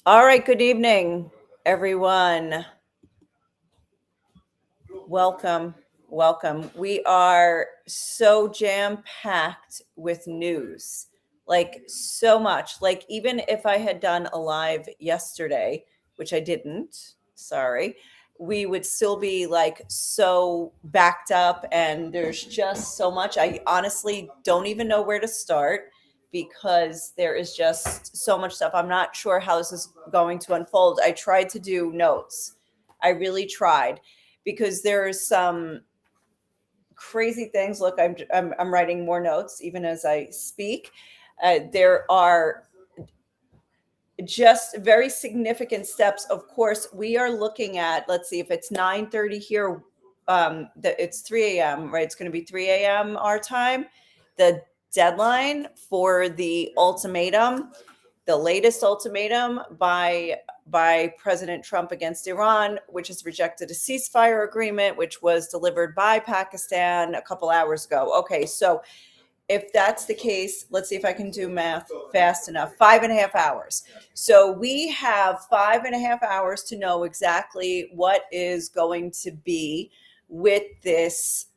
All right, good evening, everyone. Welcome, welcome. We are so jam-packed with news, like so much. Like, even if I had done a live yesterday, which I didn't, sorry, we would still be like so backed up, and there's just so much. I honestly don't even know where to start because there is just so much stuff. I'm not sure how this is going to unfold. I tried to do notes. I really tried because there's some crazy things. Look, I'm writing more notes even as I speak. There are just very significant steps. Of course, we are looking at. Let's see if it's 9:30 here. It's 3 a.m. Right? It's going to be 3 a.m. our time. The deadline for the ultimatum, the latest ultimatum by President Trump against Iran, which has rejected a ceasefire agreement, which was delivered by Pakistan a couple hours ago. Okay, so if that's the case, let's see if I can do math fast enough. 5.5 hours. So we have 5.5 hours to know exactly what is going to be with this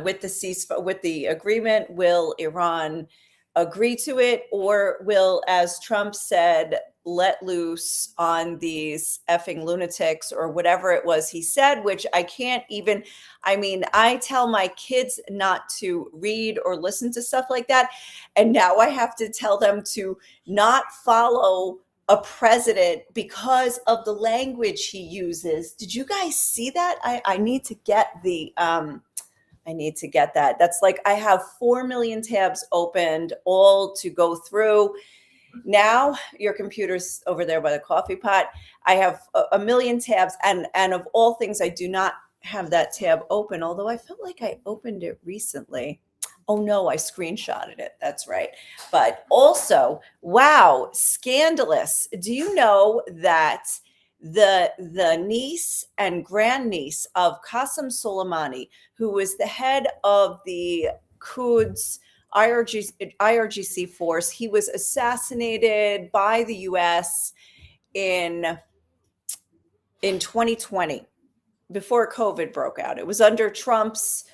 with the ceasefire, with the agreement. Will Iran agree to it, or will, as Trump said, let loose on these effing lunatics, or whatever it was he said, which I can't even. I mean, I tell my kids not to read or listen to stuff like that, and now I have to tell them to not follow a president because of the language he uses. Did you guys see that? I need to get the I need to get that. That's like I have 4 million tabs opened, all to go through. Now your computer's over there by the coffee pot. I have a million tabs, and of all things, I do not have that tab open. Although I felt like I opened it recently. Oh no, I screenshotted it. That's right. But also, wow, scandalous. Do you know that the niece and grandniece of Qasem Soleimani, who was the head of the Quds IRGC force, he was assassinated by the U.S. in 2020, before COVID broke out. It was under Trump's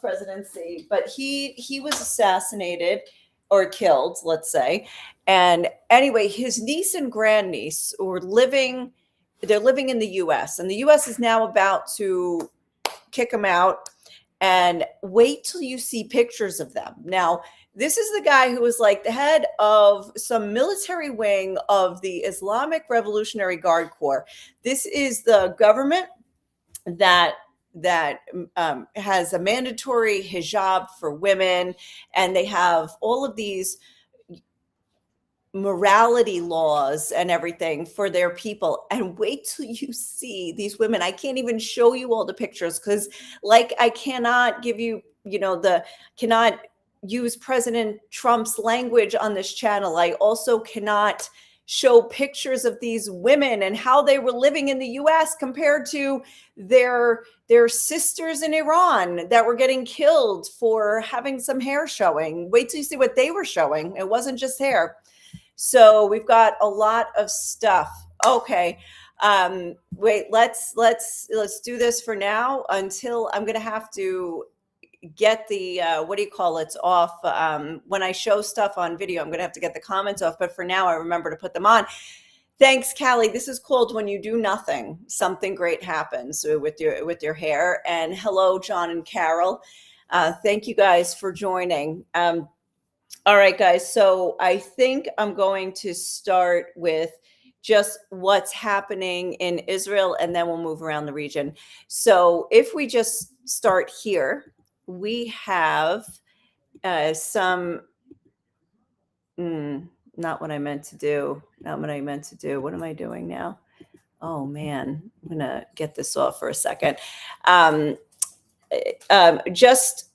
presidency, but he was assassinated or killed, let's say. And anyway, his niece and grandniece were living. They're living in the U.S. and the U.S. is now about to kick him out. And wait till you see pictures of them. Now, this is the guy who was like the head of some military wing of the Islamic Revolutionary Guard Corps. This is the government that has a mandatory hijab for women, and they have all of these morality laws and everything for their people. And wait till you see these women. I can't even show you all the pictures because, like, I cannot give you, the cannot use President Trump's language on this channel. I also cannot show pictures of these women and how they were living in the US compared to their sisters in Iran that were getting killed for having some hair showing. Wait till you see what they were showing. It wasn't just hair. So we've got a lot of stuff. Okay. Wait, let's do this for now until I'm going to have to get the what do you call it off. When I show stuff on video, I'm going to have to get the comments off, but for now I remember to put them on. Thanks, Callie. This is called When You Do Nothing, Something Great Happens with your hair. And hello, John and Carol. Thank you guys for joining. All right, guys. So I think I'm going to start with just what's happening in Israel, and then we'll move around the region. So if we just start here, we have some, not what I meant to do. Not what I meant to do. What am I doing now? Oh, man. I'm going to get this off for a second. Just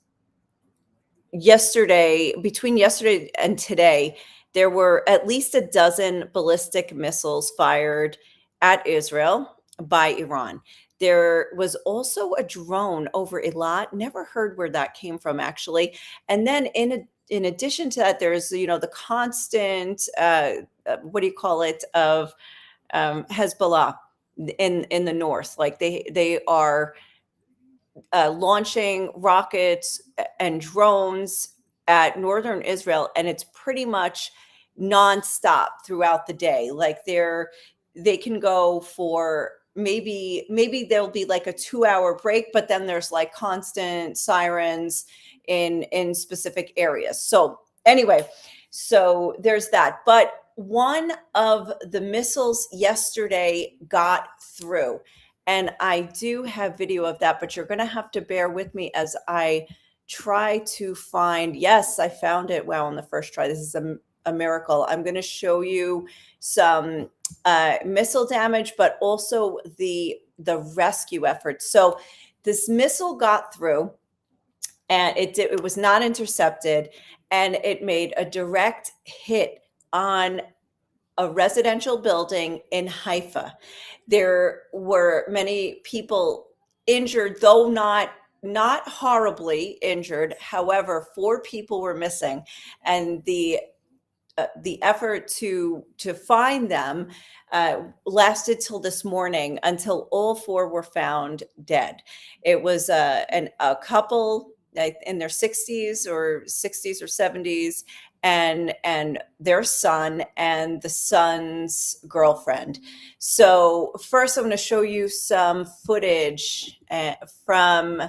between yesterday and today, there were at least a dozen ballistic missiles fired at Israel by Iran. There was also a drone over Eilat. Never heard where that came from, actually. And then in in addition to that, there's, the constant, what do you call it, of Hezbollah in the north. Like they are launching rockets and drones at northern Israel, and it's pretty much nonstop throughout the day. Like they can go for maybe there'll be like a 2 hour break, but then there's like constant sirens in specific areas. So anyway, so there's that. But one of the missiles yesterday got through. And I do have video of that, but you're going to have to bear with me as I try to find. Yes, I found it. Wow, on the first try. This is a miracle. I'm going to show you some missile damage, but also the rescue effort. So this missile got through, and it was not intercepted, and it made a direct hit on a residential building in Haifa. There were many people injured, though not horribly injured. However, 4 people were missing, and the effort to find them lasted till this morning, until all 4 were found dead. It was a couple in their 60s or 70s, and their son and the son's girlfriend. So first, I'm going to show you some footage from.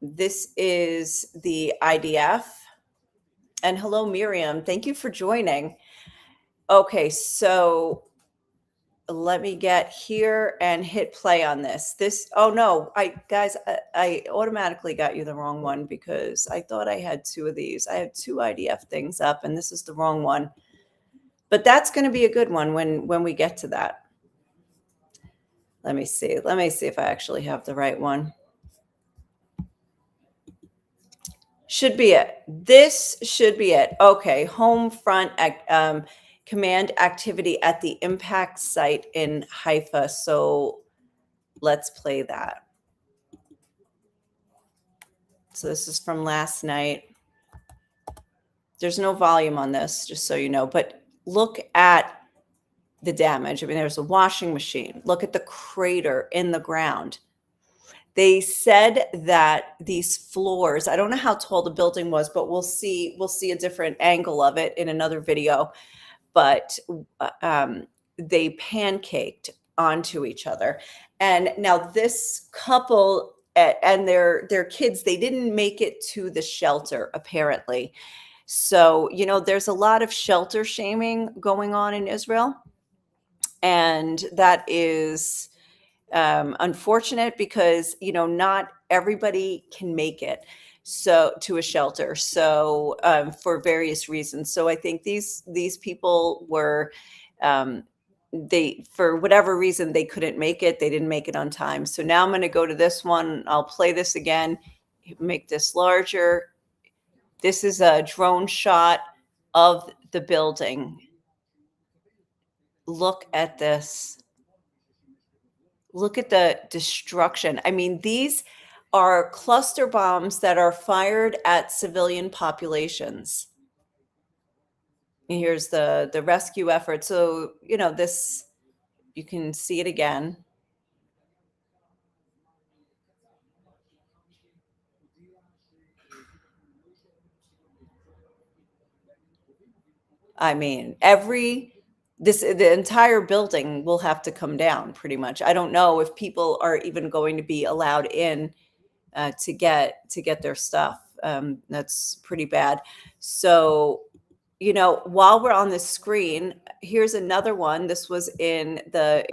This is the IDF. And hello, Miriam. Thank you for joining. Okay, so let me get here and hit play on this. Oh no, I automatically got you the wrong one, because I thought I had 2 of these. I have 2 IDF things up, and this is the wrong one. But that's going to be a good one when we get to that. Let me see. Let me see if I actually have the right one. Should be it. This should be it. Okay, home front command activity at the impact site in Haifa. So let's play that. So this is from last night. There's no volume on this, just so you know, but look at the damage. I mean, there's a washing machine. Look at the crater in the ground. They said that these floors, I don't know how tall the building was, but we'll see a different angle of it in another video. But they pancaked onto each other. And now this couple and their kids, they didn't make it to the shelter, apparently. So, there's a lot of shelter shaming going on in Israel. And that is unfortunate, because not everybody can make it to a shelter, so for various reasons. So I think these people were they, for whatever reason, they couldn't make it. They didn't make it on time. So now I'm going to go to this one. I'll play this again, make this larger. This is a drone shot of the building. Look at this. Look at the destruction. I mean, these are cluster bombs that are fired at civilian populations. And here's the rescue effort. So, this, you can see it again. I mean, the entire building will have to come down pretty much. I don't know if people are even going to be allowed in to get their stuff. That's pretty bad. So, while we're on the screen, here's another one. This was in the.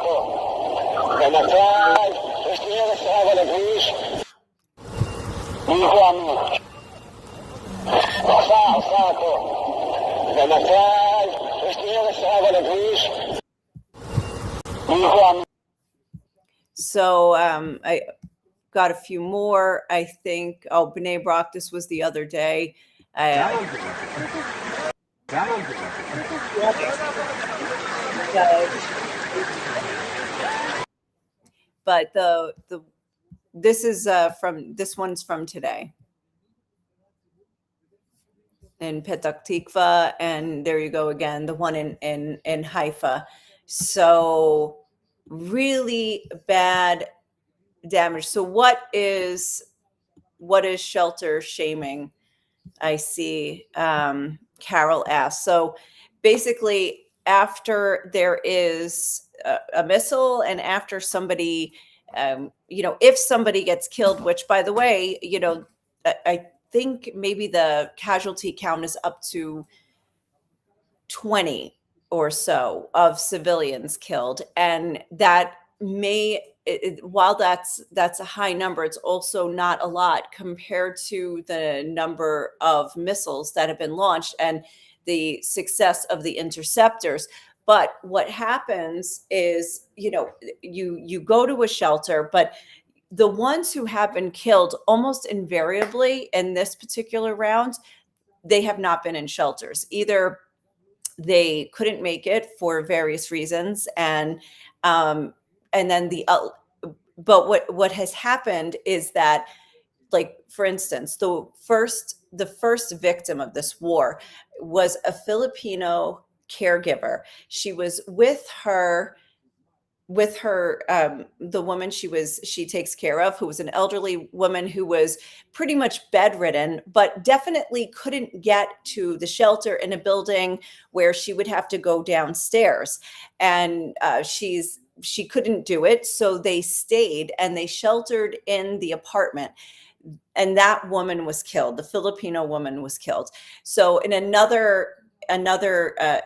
So I got a few more. I think, B'nai Brak, this was the other day. But this one's from today. in Petah Tikva, and there you go again, the one in Haifa. So really bad damage. So what is shelter shaming? I see. Carol asked. So basically, after there is a missile, and after somebody, if somebody gets killed, which by the way, I think maybe the casualty count is up to 20 or so of civilians killed, and that while that's a high number, it's also not a lot compared to the number of missiles that have been launched and the success of the interceptors. But what happens is, you go to a shelter, but the ones who have been killed almost invariably in this particular round, they have not been in shelters. Either they couldn't make it for various reasons, um and then but what has happened is that, like, for instance, the first victim of this war was a Filipino caregiver. She was with her the woman she takes care of, who was an elderly woman who was pretty much bedridden, but definitely couldn't get to the shelter in a building where she would have to go downstairs. And she couldn't do it, so they stayed and they sheltered in the apartment, and that woman was killed. The Filipino woman was killed. So in another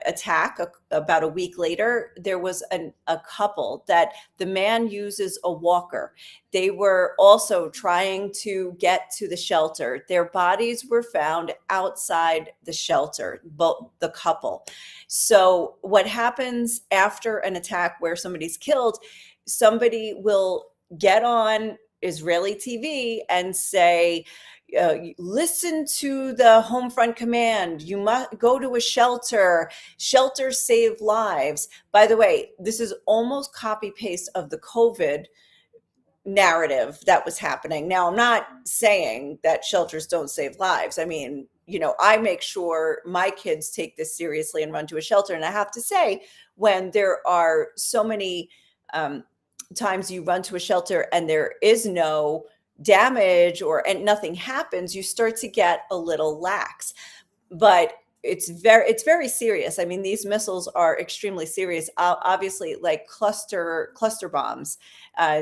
attack, about a week later, there was a couple that the man uses a walker. They were also trying to get to the shelter. Their bodies were found outside the shelter, both the couple. So what happens after an attack where somebody's killed? Somebody will get on Israeli TV and say, listen to the home front command. You must go to a shelter. Shelters save lives. By the way, this is almost copy paste of the COVID narrative that was happening. Now, I'm not saying that shelters don't save lives. I mean, I make sure my kids take this seriously and run to a shelter. And I have to say, when there are so many times you run to a shelter and there is no damage and nothing happens, you start to get a little lax. But it's very serious. I mean, these missiles are extremely serious. Obviously, like cluster bombs,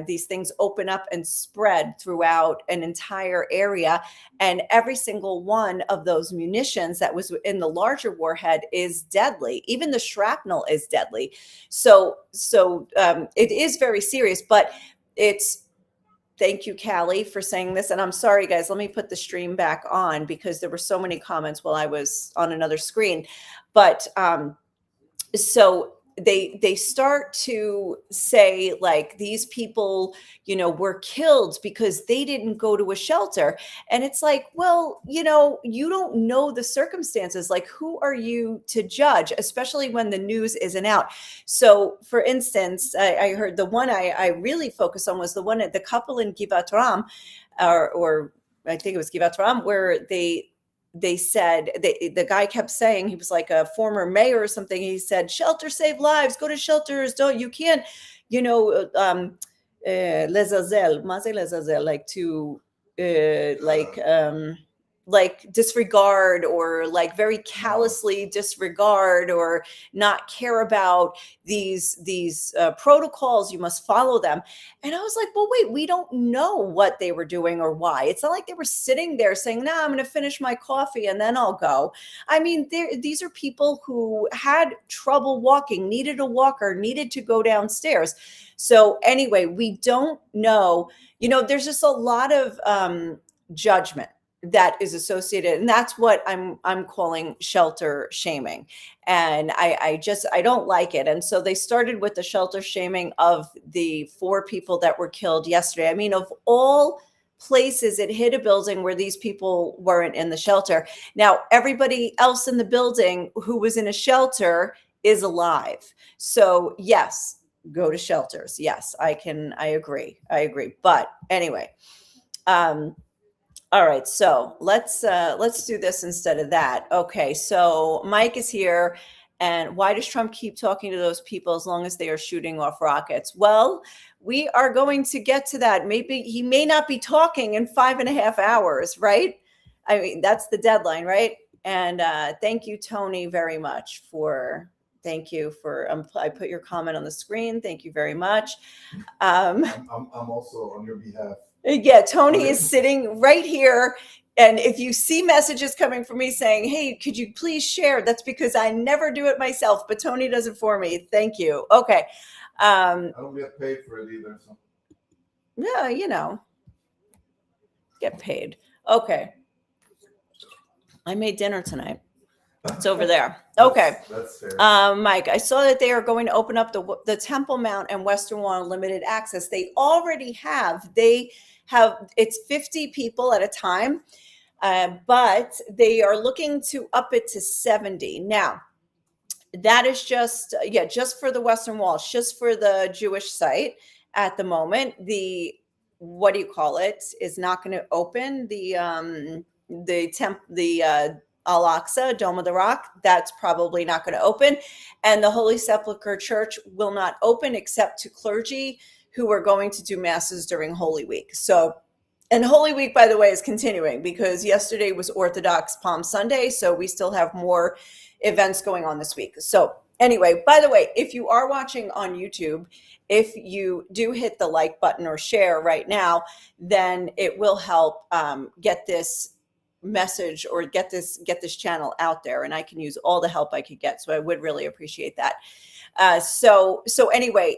these things open up and spread throughout an entire area, and every single one of those munitions that was in the larger warhead is deadly. Even the shrapnel is deadly. So it is very serious, but it's thank you, Callie, for saying this. And I'm sorry, guys, let me put the stream back on because there were so many comments while I was on another screen. But so they start to say, like, these people, were killed because they didn't go to a shelter. And it's like, well, you don't know the circumstances. Like, who are you to judge, especially when the news isn't out? So, for instance, I heard the one I really focused on was the couple in Givat Ram, or I think it was Givat Ram, where they said, the guy kept saying, he was like a former mayor or something. He said, shelter save lives, go to shelters. You can't, lezazel, maze lezazel, like to, like disregard, or like very callously disregard, or not care about these protocols. You must follow them. And I was like, well, wait, we don't know what they were doing or why. It's not like they were sitting there saying, I'm going to finish my coffee and then I'll go. I mean, these are people who had trouble walking, needed a walker, needed to go downstairs. So anyway, we don't know. There's just a lot of judgment that is associated, and that's what I'm calling shelter shaming. And I don't like it. And so they started with the shelter shaming of the 4 people that were killed yesterday. I mean, of all places, it hit a building where these people weren't in the shelter. Now, everybody else in the building who was in a shelter is alive. So yes, go to shelters. Yes, I agree. But anyway, All right, so let's do this instead of that. Okay, so Mike is here, and why does Trump keep talking to those people as long as they are shooting off rockets? Well, we are going to get to that. Maybe he may not be talking in 5.5 hours, right? I mean, that's the deadline, right? And thank you, Tony, very much for. Thank you for. I put your comment on the screen. Thank you very much. I'm also on your behalf. Yeah, Tony is sitting right here. And if you see messages coming from me saying, hey, could you please share? That's because I never do it myself, but Tony does it for me. Thank you. Okay. I don't get paid for it either. So. Yeah, get paid. Okay. I made dinner tonight. It's over there. Okay. That's fair. Mike, I saw that they are going to open up the Temple Mount and Western Wall limited access. They already have. It's 50 people at a time, but they are looking to up it to 70. Now, that is just for the Western Wall, just for the Jewish site at the moment. The what do you call it is not going to open. The Al-Aqsa, Dome of the Rock, that's probably not going to open. And the Holy Sepulchre Church will not open except to clergy who are going to do masses during Holy Week. So, and Holy Week, by the way, is continuing because yesterday was Orthodox Palm Sunday. So we still have more events going on this week. So anyway, by the way, if you are watching on YouTube, if you do hit the like button or share right now, then it will help get this message or get this channel out there, and I can use all the help I could get. So I would really appreciate that. So anyway,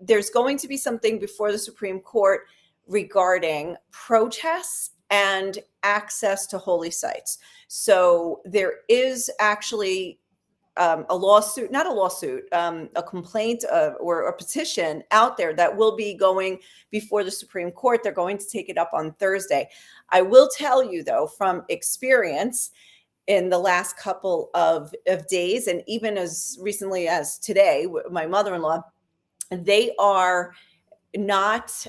there's going to be something before the Supreme Court regarding protests and access to holy sites. So there is actually a lawsuit, not a lawsuit, a complaint or a petition out there that will be going before the Supreme Court. They're going to take it up on Thursday. I will tell you, though, from experience in the last couple of days, and even as recently as today, my mother-in-law, they are not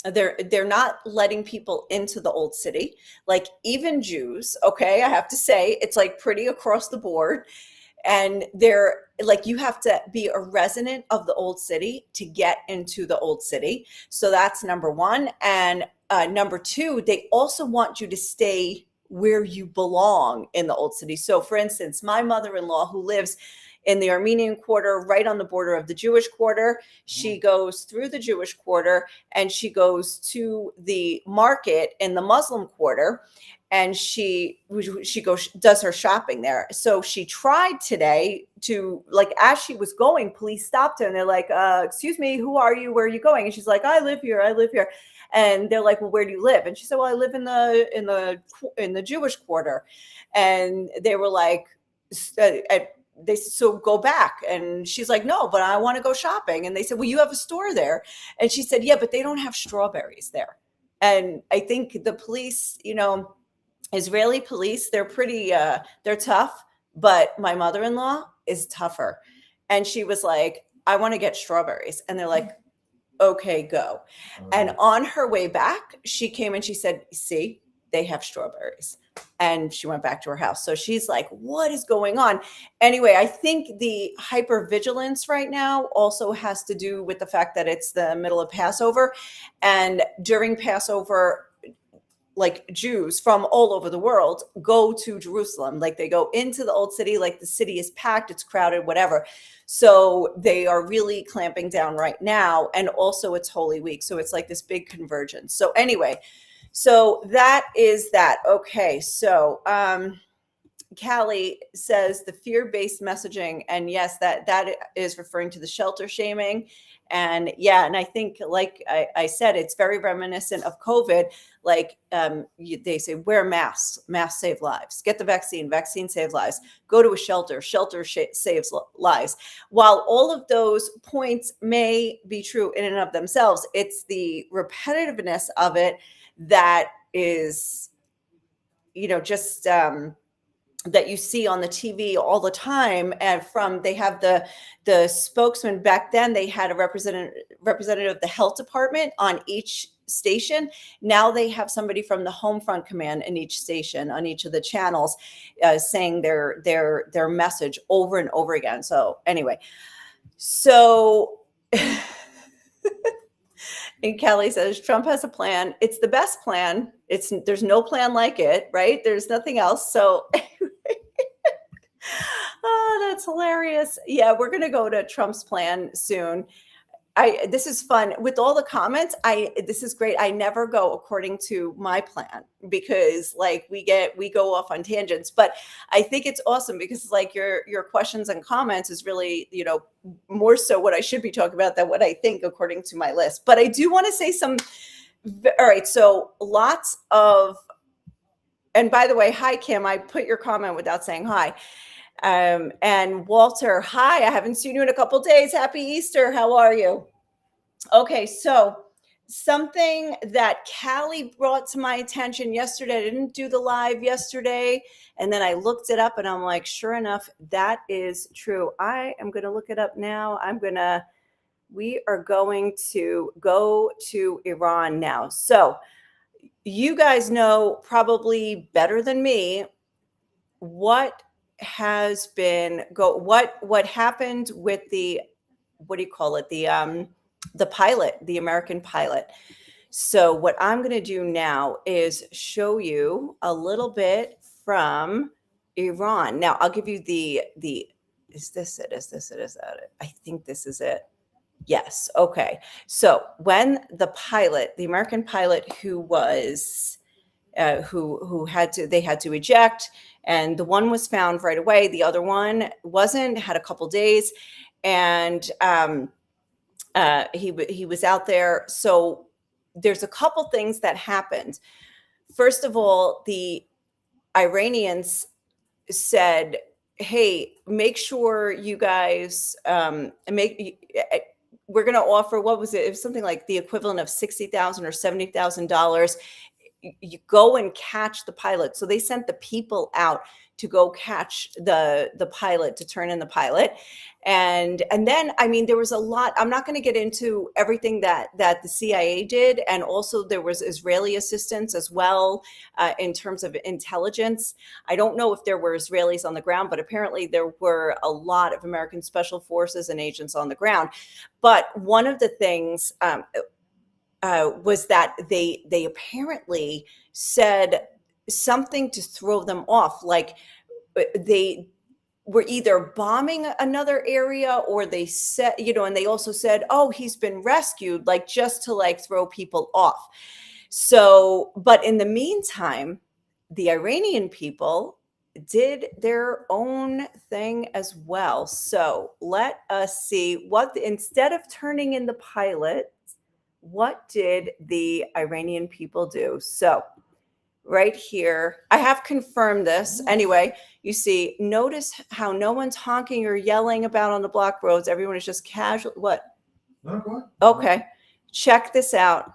they're not letting people into the old city, like even Jews. Okay, I have to say it's like pretty across the board. And they're like, you have to be a resident of the old city to get into the old city. So that's number one. And number two, they also want you to stay where you belong in the old city. So for instance, my mother-in-law, who lives in the Armenian quarter, right on the border of the Jewish quarter, she goes through the Jewish quarter and she goes to the market in the Muslim quarter, and she does her shopping there. So she tried today to, like, as she was going, police stopped her and they're like, excuse me, who are you? Where are you going? And she's like, I live here. And they're like, well, where do you live? And she said, well, I live in the Jewish quarter. And they were like, they said, so go back. And she's like, no, but I want to go shopping. And they said, well, you have a store there. And she said, yeah, but they don't have strawberries there. And I think the police, Israeli police, they're pretty, they're tough, but my mother-in-law is tougher. And she was like, I want to get strawberries. And they're like, okay, go. And on her way back, she came and she said, see, they have strawberries. And she went back to her house. So she's like, what is going on? Anyway, I think the hypervigilance right now also has to do with the fact that it's the middle of Passover. And during Passover, like, Jews from all over the world go to Jerusalem. Like, they go into the old city, like the city is packed, it's crowded, whatever. So they are really clamping down right now. And also it's Holy Week. So it's like this big convergence. So anyway, so that is that. Okay. So, Callie says the fear-based messaging. And yes, that is referring to the shelter shaming. And yeah, and I think, like I said, it's very reminiscent of COVID. Like, they say, wear masks save lives, get the vaccine save lives, go to a shelter saves lives. While all of those points may be true in and of themselves, it's the repetitiveness of it that is, just that you see on the TV all the time. And they have the spokesman. Back then they had a representative of the health department on each station. Now they have somebody from the home front command in each station on each of the channels saying their message over and over again. So anyway, so and Kelly says Trump has a plan. It's the best plan. There's no plan like it, right? There's nothing else. So oh, that's hilarious. Yeah, we're gonna go to Trump's plan soon. This is fun with all the comments. This is great. I never go according to my plan because like we go off on tangents, but I think it's awesome because like your questions and comments is really, more so what I should be talking about than what I think according to my list. But I do want to say all right. So lots of, and by the way, hi Kim, I put your comment without saying hi. And Walter, hi, I haven't seen you in a couple days. Happy Easter. How are you? Okay, so something that Callie brought to my attention yesterday. I didn't do the live yesterday. And then I looked it up and I'm like, sure enough, that is true. I am going to look it up now. We are going to go to Iran now. So you guys know probably better than me what has been what happened with the, what do you call it, the pilot, the American pilot. So what I'm going to do now is show you a little bit from Iran. Now I'll give you the is this it, is that it? I think this is it. Yes. Okay. So when the American pilot who was who had to eject, and the one was found right away, the other one wasn't, had a couple days, and he was out there. So there's a couple things that happened. First of all, the Iranians said, hey, make sure you guys we're going to offer, what was it? It was something like the equivalent of $60,000 or $70,000. You go and catch the pilot. So they sent the people out to go catch the pilot, to turn in the pilot. And then, I mean, there was a lot. I'm not going to get into everything that the CIA did. And also there was Israeli assistance as well in terms of intelligence. I don't know if there were Israelis on the ground, but apparently there were a lot of American special forces and agents on the ground. But one of the things was that they apparently said something to throw them off, like they were either bombing another area, or they said, and they also said, oh, he's been rescued, like just to like throw people off. So, but in the meantime, the Iranian people did their own thing as well. So let us see instead of turning in the pilot, what did the Iranian people do? So right here, I have confirmed this. Anyway, you see, notice how no one's honking or yelling about on the block roads. Everyone is just casual. What? No, go ahead. Okay. Check this out.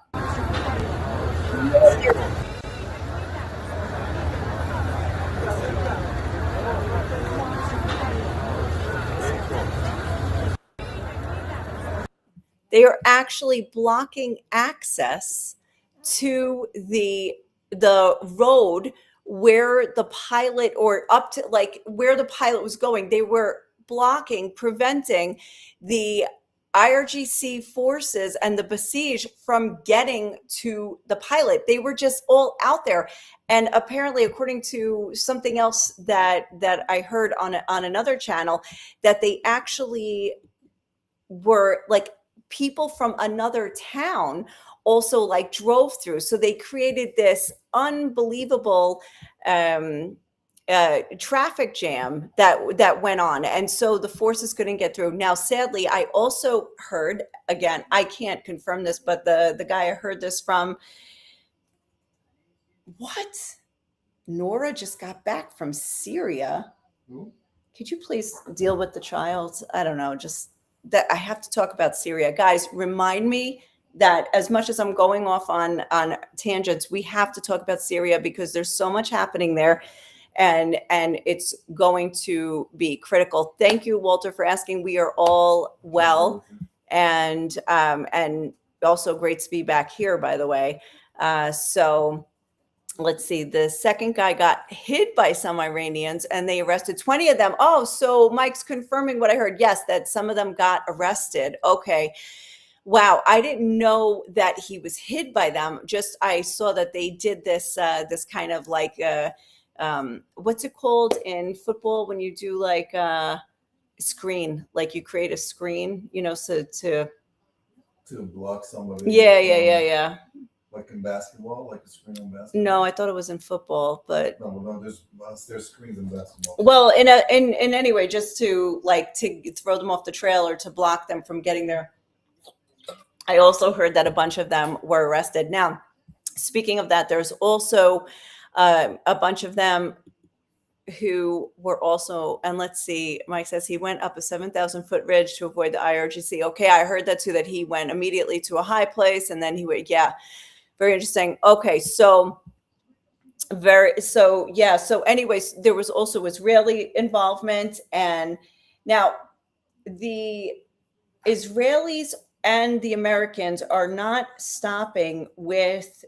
They are actually blocking access to the road where the pilot, or up to like where the pilot was going. They were preventing the IRGC forces and the Basij from getting to the pilot. They were just all out there. And apparently, according to something else that I heard on another channel, that they actually were like people from another town also like drove through. So they created this unbelievable traffic jam that went on. And so the forces couldn't get through. Now, sadly, I also heard, again, I can't confirm this, but the guy I heard this from, what? Nora just got back from Syria. Could you please deal with the child? I don't know, just that I have to talk about Syria. Guys, remind me that as much as I'm going off on tangents, we have to talk about Syria because there's so much happening there, and it's going to be critical. Thank you, Walter, for asking. We are all well, and also great to be back here, by the way. So let's see, the second guy got hit by some Iranians and they arrested 20 of them. Oh, so Mike's confirming what I heard. Yes, that some of them got arrested. Okay. Wow, I didn't know that he was hid by them. Just I saw that they did this kind of like what's it called in football when you do like screen, like you create a screen, so to block somebody. Yeah. Like in basketball, like a screen on basketball. No, I thought it was in football, but no, there's screens in basketball. Well, in any way, just to throw them off the trail or to block them from getting there. I also heard that a bunch of them were arrested. Now, speaking of that, there's also a bunch of them who were also, and let's see, Mike says he went up a 7,000-foot ridge to avoid the IRGC. Okay, I heard that too, that he went immediately to a high place and then he would, yeah, very interesting. Okay, so anyways, there was also Israeli involvement. And now the Israelis and the Americans are not stopping with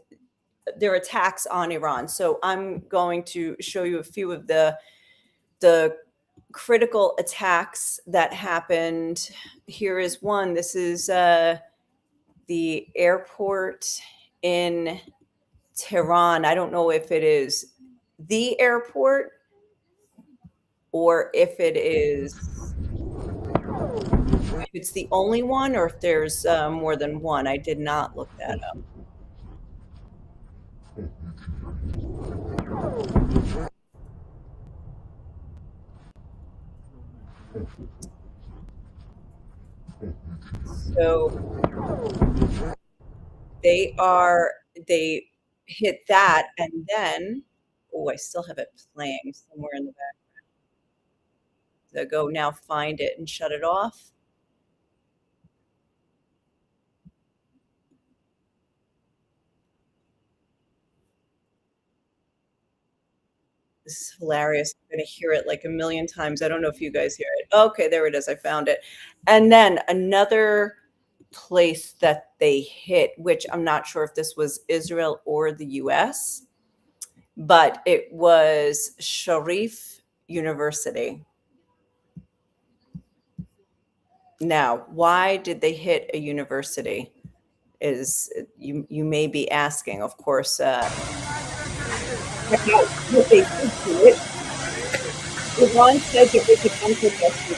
their attacks on Iran. So I'm going to show you a few of the critical attacks that happened. Here is one. This is the airport in Tehran. I don't know if it is the airport or if it's the only one or if there's more than one. I did not look that up. So they hit that, and then, I still have it playing somewhere in the background. So go now find it and shut it off. This is hilarious. I'm going to hear it like a million times. I don't know if you guys hear it. Okay, there it is. I found it. And then another place that they hit, which I'm not sure if this was Israel or the US, but it was Sharif University. Now, why did they hit a university? Is you may be asking, of course. Check out what they did to it. Iran says it was a bunker buster.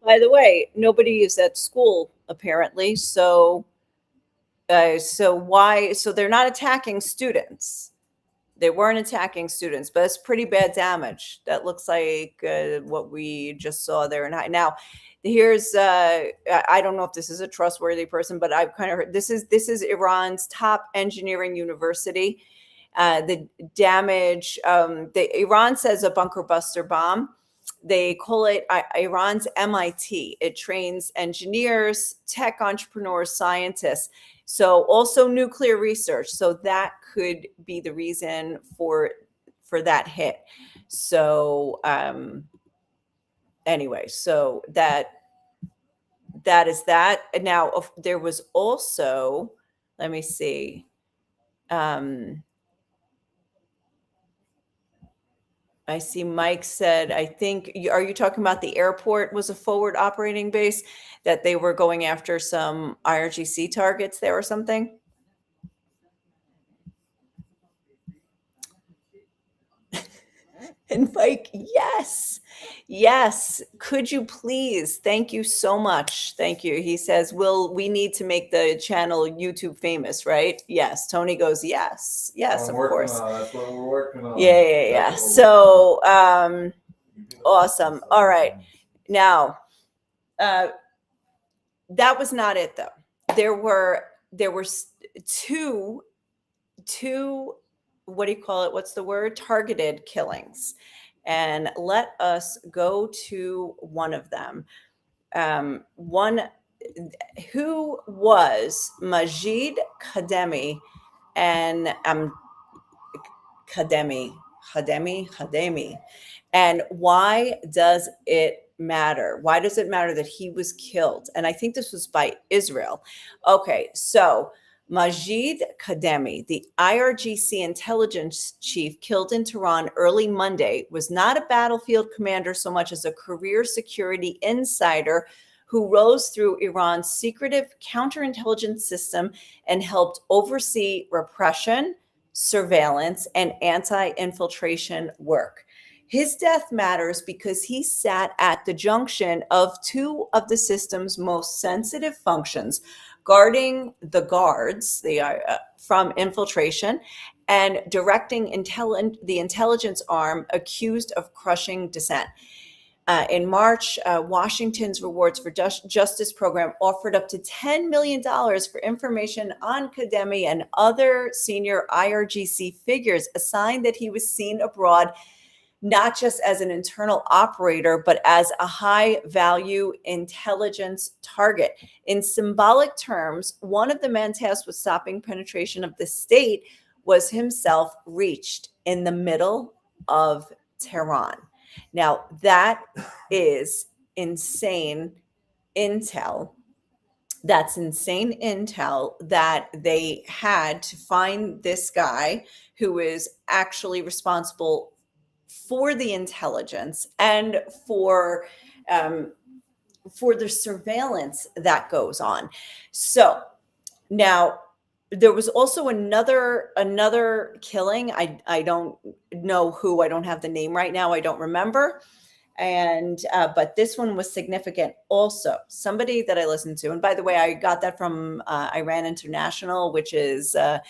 By the way, nobody is at school apparently, so why? So they're not attacking students. They weren't attacking students, but it's pretty bad damage. That looks like what we just saw there. And now, here's I don't know if this is a trustworthy person, but I've kind of heard this is Iran's top engineering university. The damage, Iran says a bunker buster bomb. They call it Iran's MIT. It trains engineers, tech entrepreneurs, scientists. So also nuclear research. So that could be the reason for that hit. So anyway, so that is that. Now there was also, let me see. I see Mike said, I think, are you talking about the airport was a forward operating base that they were going after some IRGC targets there or something? And Mike, yes. Could you please? Thank you so much. Thank you. He says, we need to make the channel YouTube famous, right? Yes. Tony goes, yes, of course. That's what we're working on. Yeah. So, awesome. All right. Now, that was not it though. There were two, what do you call it? What's the word? Targeted killings. And let us go to one of them. One who was Majid Khademi and Khademi. And why does it matter? Why does it matter that he was killed? And I think this was by Israel. Okay, so Majid Kademi, the IRGC intelligence chief killed in Tehran early Monday, was not a battlefield commander so much as a career security insider who rose through Iran's secretive counterintelligence system and helped oversee repression, surveillance, and anti-infiltration work. His death matters because he sat at the junction of two of the system's most sensitive functions, guarding the guards from infiltration and directing the intelligence arm accused of crushing dissent. In March, Washington's Rewards for Justice program offered up to $10 million for information on Kademi and other senior IRGC figures, a sign that he was seen abroad not just as an internal operator, but as a high-value intelligence target. In symbolic terms, one of the men tasked with stopping penetration of the state was himself reached in the middle of Tehran. Now, that is insane intel. That's insane intel that they had to find this guy who is actually responsible for the intelligence and for the surveillance that goes on. So now there was also another killing. I don't know who. I don't have the name right now. I don't remember. And but this one was significant also. Somebody that I listened to, and by the way, I got that from Iran International, which is a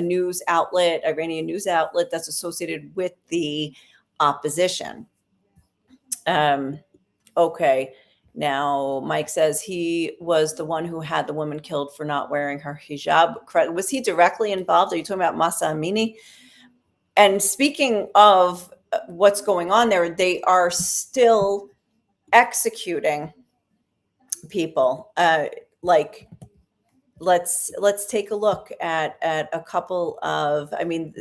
news outlet, Iranian news outlet that's associated with the opposition. Okay. Now, Mike says he was the one who had the woman killed for not wearing her hijab. Was he directly involved? Are you talking about Masa Amini? And speaking of what's going on there, they are still executing people. Let's take a look at a couple of. I mean,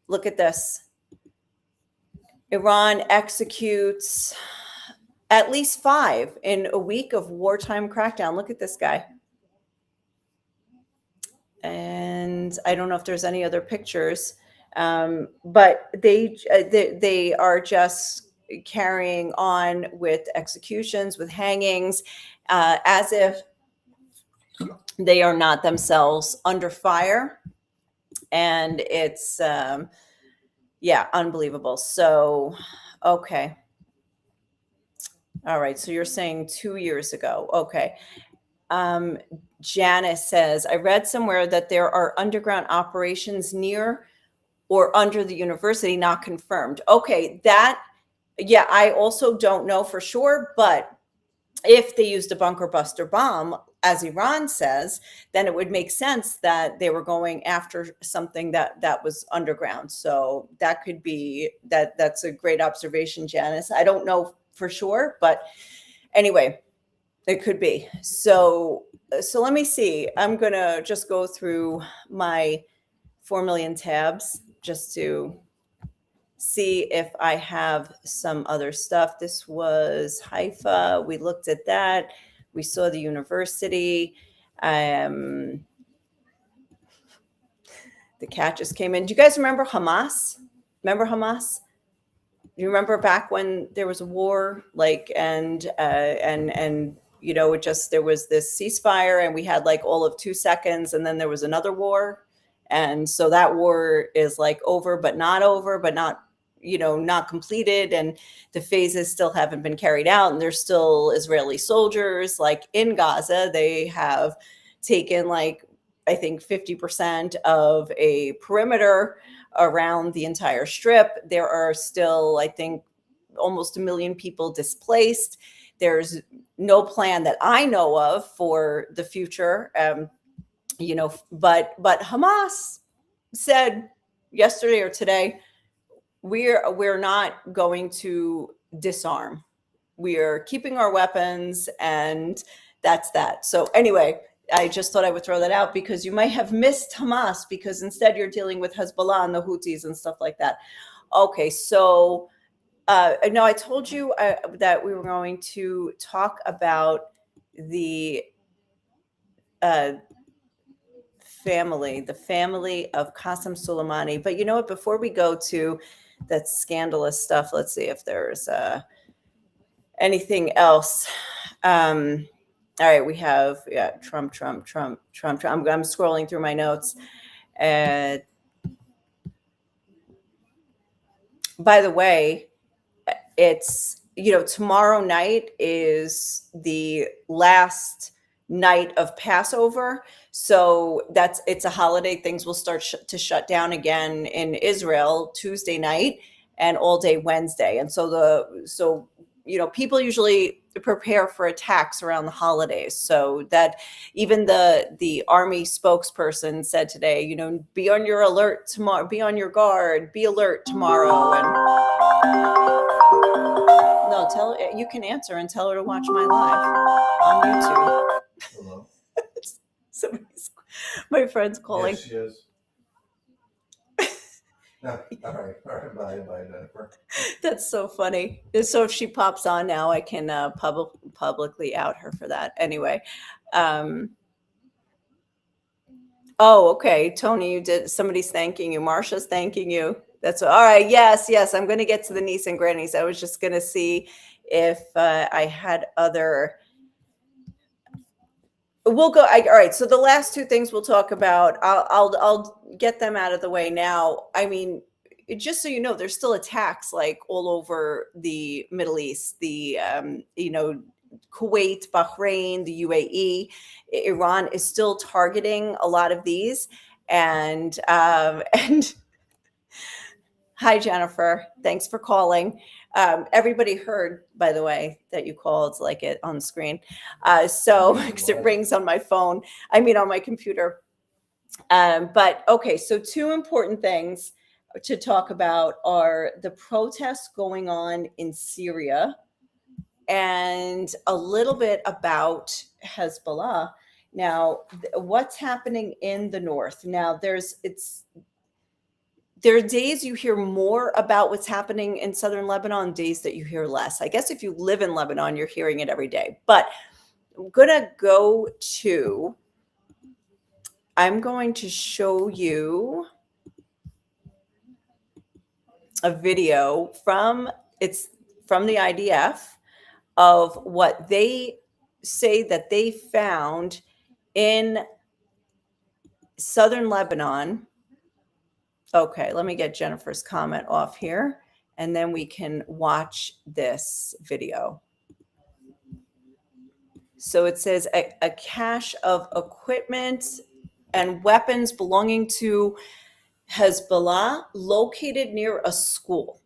look at this. Iran executes at least 5 in a week of wartime crackdown. Look at this guy. And I don't know if there's any other pictures, but they are just carrying on with executions, with hangings, as if they are not themselves under fire. And it's, unbelievable. So, okay. All right. So you're saying 2 years ago. Okay. Janice says, I read somewhere that there are underground operations near or under the university, not confirmed. Okay. I also don't know for sure, but if they used a bunker buster bomb, as Iran says, then it would make sense that they were going after something that was underground. So that could be that's a great observation, Janice. I don't know for sure, but anyway, it could be. So let me see. I'm going to just go through my 4 million tabs just to see if I have some other stuff. This was Haifa. We looked at that. We saw the university. The cat just came in. Do you guys remember Hamas? Remember Hamas? Do you remember back when there was a war, and it just, there was this ceasefire and we had all of 2 seconds and then there was another war. And so that war is over, but not not completed. And the phases still haven't been carried out. And there's still Israeli soldiers in Gaza. They have taken I think 50% of a perimeter around the entire strip. There are still, I think, almost 1 million people displaced. There's no plan that I know of for the future, but Hamas said yesterday or today, we're not going to disarm. We're keeping our weapons, and that's that. So anyway, I just thought I would throw that out because you might have missed Hamas because instead you're dealing with Hezbollah and the Houthis and stuff like that. Okay, so No, I told you that we were going to talk about the uh, the family of Qasem Soleimani. But you know what? Before we go to that scandalous stuff, let's see if there's anything else. All right, we have Trump. I'm scrolling through my notes. Uh, by the way, it's tomorrow night is the last night of Passover, so it's a holiday. Things will start to shut down again in Israel Tuesday night and all day Wednesday, and so people usually prepare for attacks around the holidays, so that even the army spokesperson said today, be on your alert tomorrow, be on your guard, be alert tomorrow. And no, tell you can answer and tell her to watch my live on YouTube. Hello. My friend's calling. Yes, she is. No, all right, bye, Jennifer. That's so funny. So if she pops on now, I can publicly out her for that. Anyway. Oh, okay. Tony, you did. Somebody's thanking you. Marsha's thanking you. That's all right. Yes. I'm going to get to the niece and grannies. I was just going to see if I had other. We'll go. All right. So the last two things we'll talk about, I'll get them out of the way now. I mean, just so you know, there's still attacks like all over the Middle East. The Kuwait, Bahrain, the UAE, Iran is still targeting a lot of these. And and hi, Jennifer. Thanks for calling. Everybody heard, by the way, that you called, like it on screen. So because it rings on my phone, on my computer. But okay, so two important things to talk about are the protests going on in Syria and a little bit about Hezbollah. Now, what's happening in the north? Now, there are days you hear more about what's happening in southern Lebanon, days that you hear less. I guess if you live in Lebanon, you're hearing it every day. But I'm going to show you a video from the IDF of what they say that they found in southern Lebanon. Okay, let me get Jennifer's comment off here, and then we can watch this video. So it says a cache of equipment and weapons belonging to Hezbollah located near a school.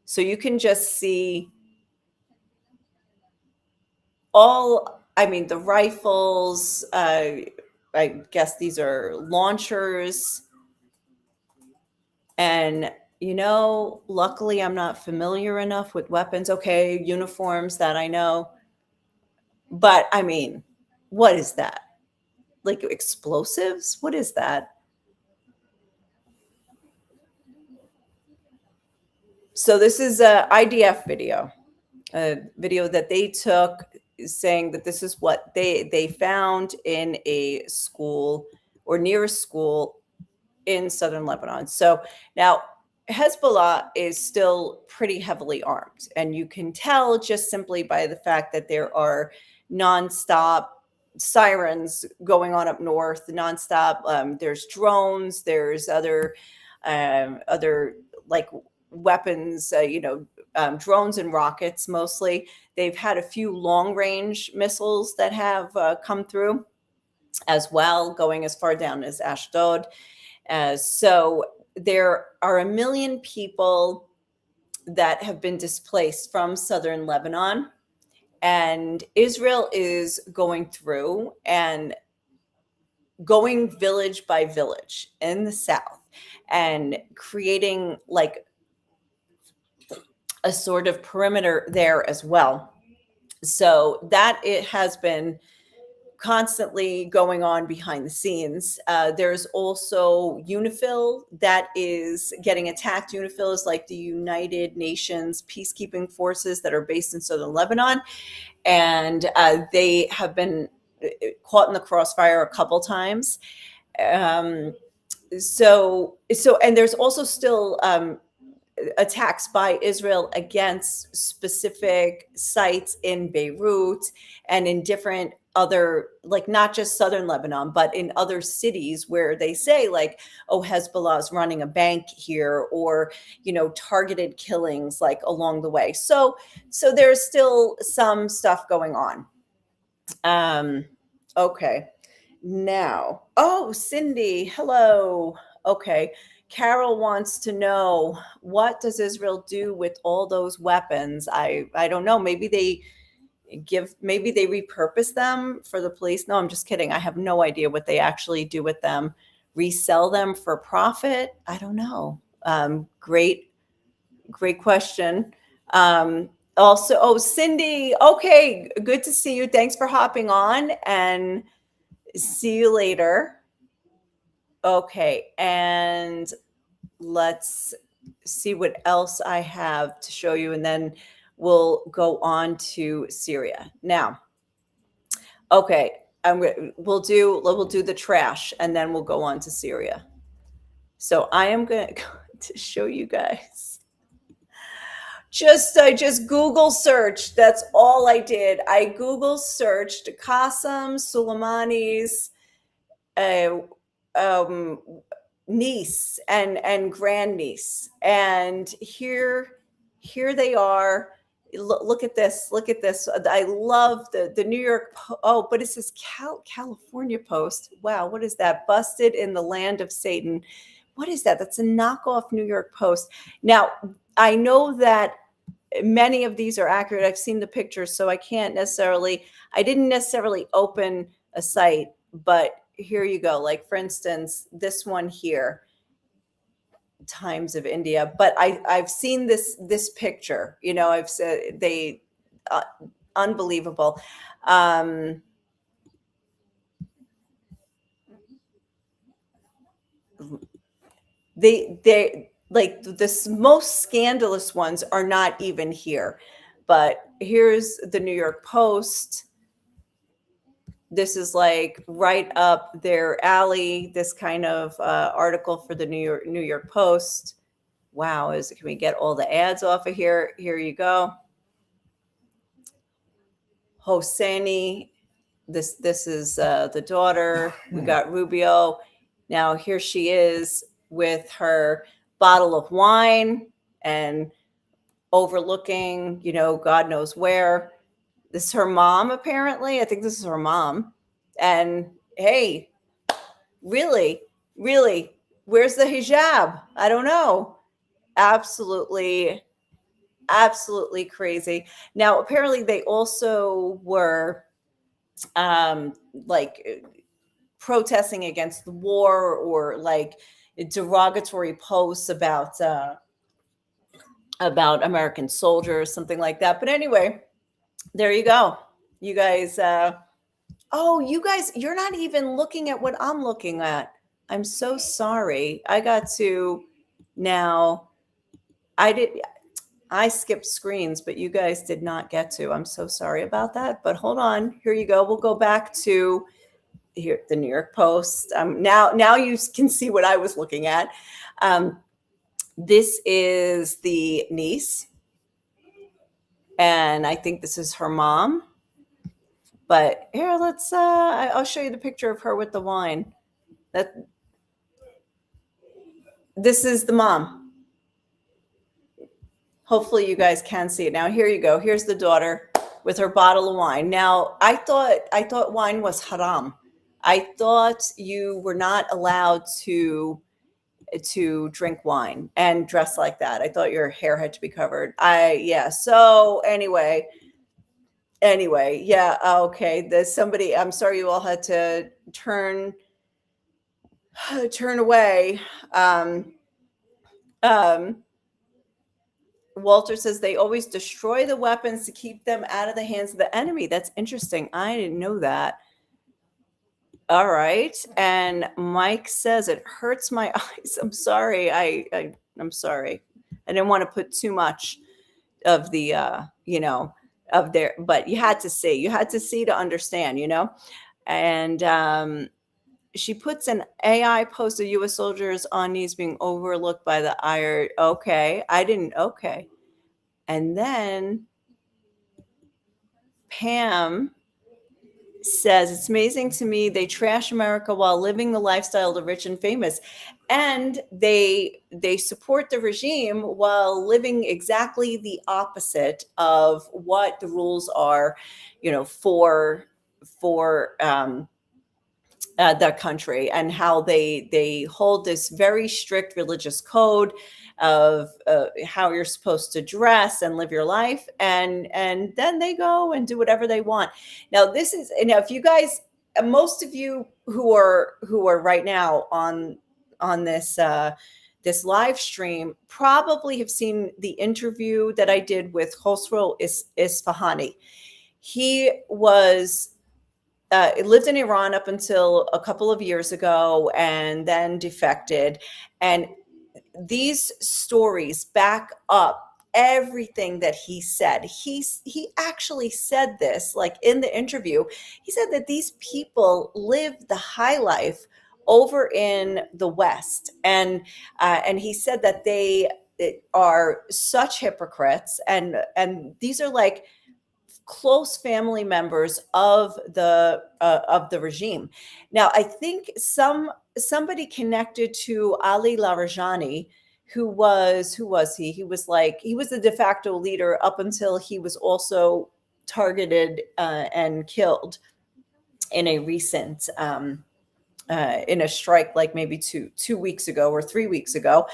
So you can just see the rifles, I guess these are launchers. And, luckily I'm not familiar enough with weapons. Okay, uniforms, that I know. But what is that? Like explosives? What is that? So this is a IDF video, a video that they took saying that this is what they found in a school or near a school in southern Lebanon. So now Hezbollah is still pretty heavily armed, and you can tell just simply by the fact that there are nonstop sirens going on up north, nonstop. There's drones, there's other like weapons, drones and rockets mostly. They've had a few long range missiles that have come through as well, going as far down as Ashdod. So there are 1 million people that have been displaced from southern Lebanon, and Israel is going through and going village by village in the south and creating like a sort of perimeter there as well. So that it has been constantly going on behind the scenes. There's also UNIFIL that is getting attacked. UNIFIL is like the United Nations peacekeeping forces that are based in southern Lebanon, and they have been caught in the crossfire a couple times. And there's also still attacks by Israel against specific sites in Beirut and in different other, like not just southern Lebanon, but in other cities where they say like, oh, Hezbollah is running a bank here, or, targeted killings like along the way. So there's still some stuff going on. Okay. Now, oh, Cindy, hello. Okay. Carol wants to know, what does Israel do with all those weapons? I don't know. Maybe they repurpose them for the police. No, I'm just kidding. I have no idea what they actually do with them. Resell them for profit? I don't know. Great question. Also, oh, Cindy, okay, good to see you. Thanks for hopping on, and see you later. Okay, and let's see what else I have to show you, and then we'll go on to Syria. Now, okay, we'll do the trash, and then we'll go on to Syria. So I am going to show you guys. I just Google searched. That's all I did. I Google searched Qasem Soleimani's niece and grandniece, and here they are. Look at this. I love the New York. Oh, but it says California Post. Wow, what is that? Busted in the land of Satan. What is that? That's a knockoff New York Post. Now, I know that many of these are accurate. I've seen the pictures, so I didn't necessarily open a site, but here you go. Like, for instance, this one here, Times of India. But I've seen this picture. I've said unbelievable. They like the most scandalous ones are not even here, but here's the New York Post. This is like right up their alley, this kind of article for the New York Post. Wow, can we get all the ads off of here? Here you go. Hosseini, this is the daughter. We got Rubio. Now here she is with her bottle of wine and overlooking, God knows where. This is her mom, apparently. I think this is her mom. And hey, really, where's the hijab? I don't know. Absolutely crazy. Now, apparently they also were like protesting against the war, or like derogatory posts about American soldiers, something like that. But anyway, there you go. You guys, you're not even looking at what I'm looking at. I'm so sorry. I skipped screens, but you guys did not get to. I'm so sorry about that. But hold on. Here you go. We'll go back to here, the New York Post. Now you can see what I was looking at. This is the niece, and I think this is her mom. But here, I'll show you the picture of her with the wine. This is the mom. Hopefully you guys can see it. Now, here you go. Here's the daughter with her bottle of wine. Now, I thought wine was haram. I thought you were not allowed to drink wine and dress like that. I thought your hair had to be covered. So anyway, yeah, okay. There's somebody, I'm sorry you all had to turn away. Walter says they always destroy the weapons to keep them out of the hands of the enemy. That's interesting. I didn't know that. All right. And Mike says it hurts my eyes. I'm sorry. I'm sorry. I didn't want to put too much of the of their, but you had to see. You had to see to understand, And she puts an AI post of US soldiers on knees being overlooked by the IR. Okay. I didn't okay. And then Pam says it's amazing to me they trash America while living the lifestyle of the rich and famous, and they support the regime while living exactly the opposite of what the rules are, for that country, and how they hold this very strict religious code of how you're supposed to dress and live your life, and then they go and do whatever they want. Now this is, if you guys, most of you who are right now on this live stream probably have seen the interview that I did with Khosrow Isfahani. He lived in Iran up until a couple of years ago and then defected. And these stories back up everything that he said. He actually said this, like in the interview. He said that these people live the high life over in the West, and he said that they are such hypocrites, and these are like close family members of the regime. Now, I think somebody connected to Ali Larijani, who was he? He was the de facto leader up until he was also targeted and killed in a recent in a strike, like maybe two weeks ago or 3 weeks ago.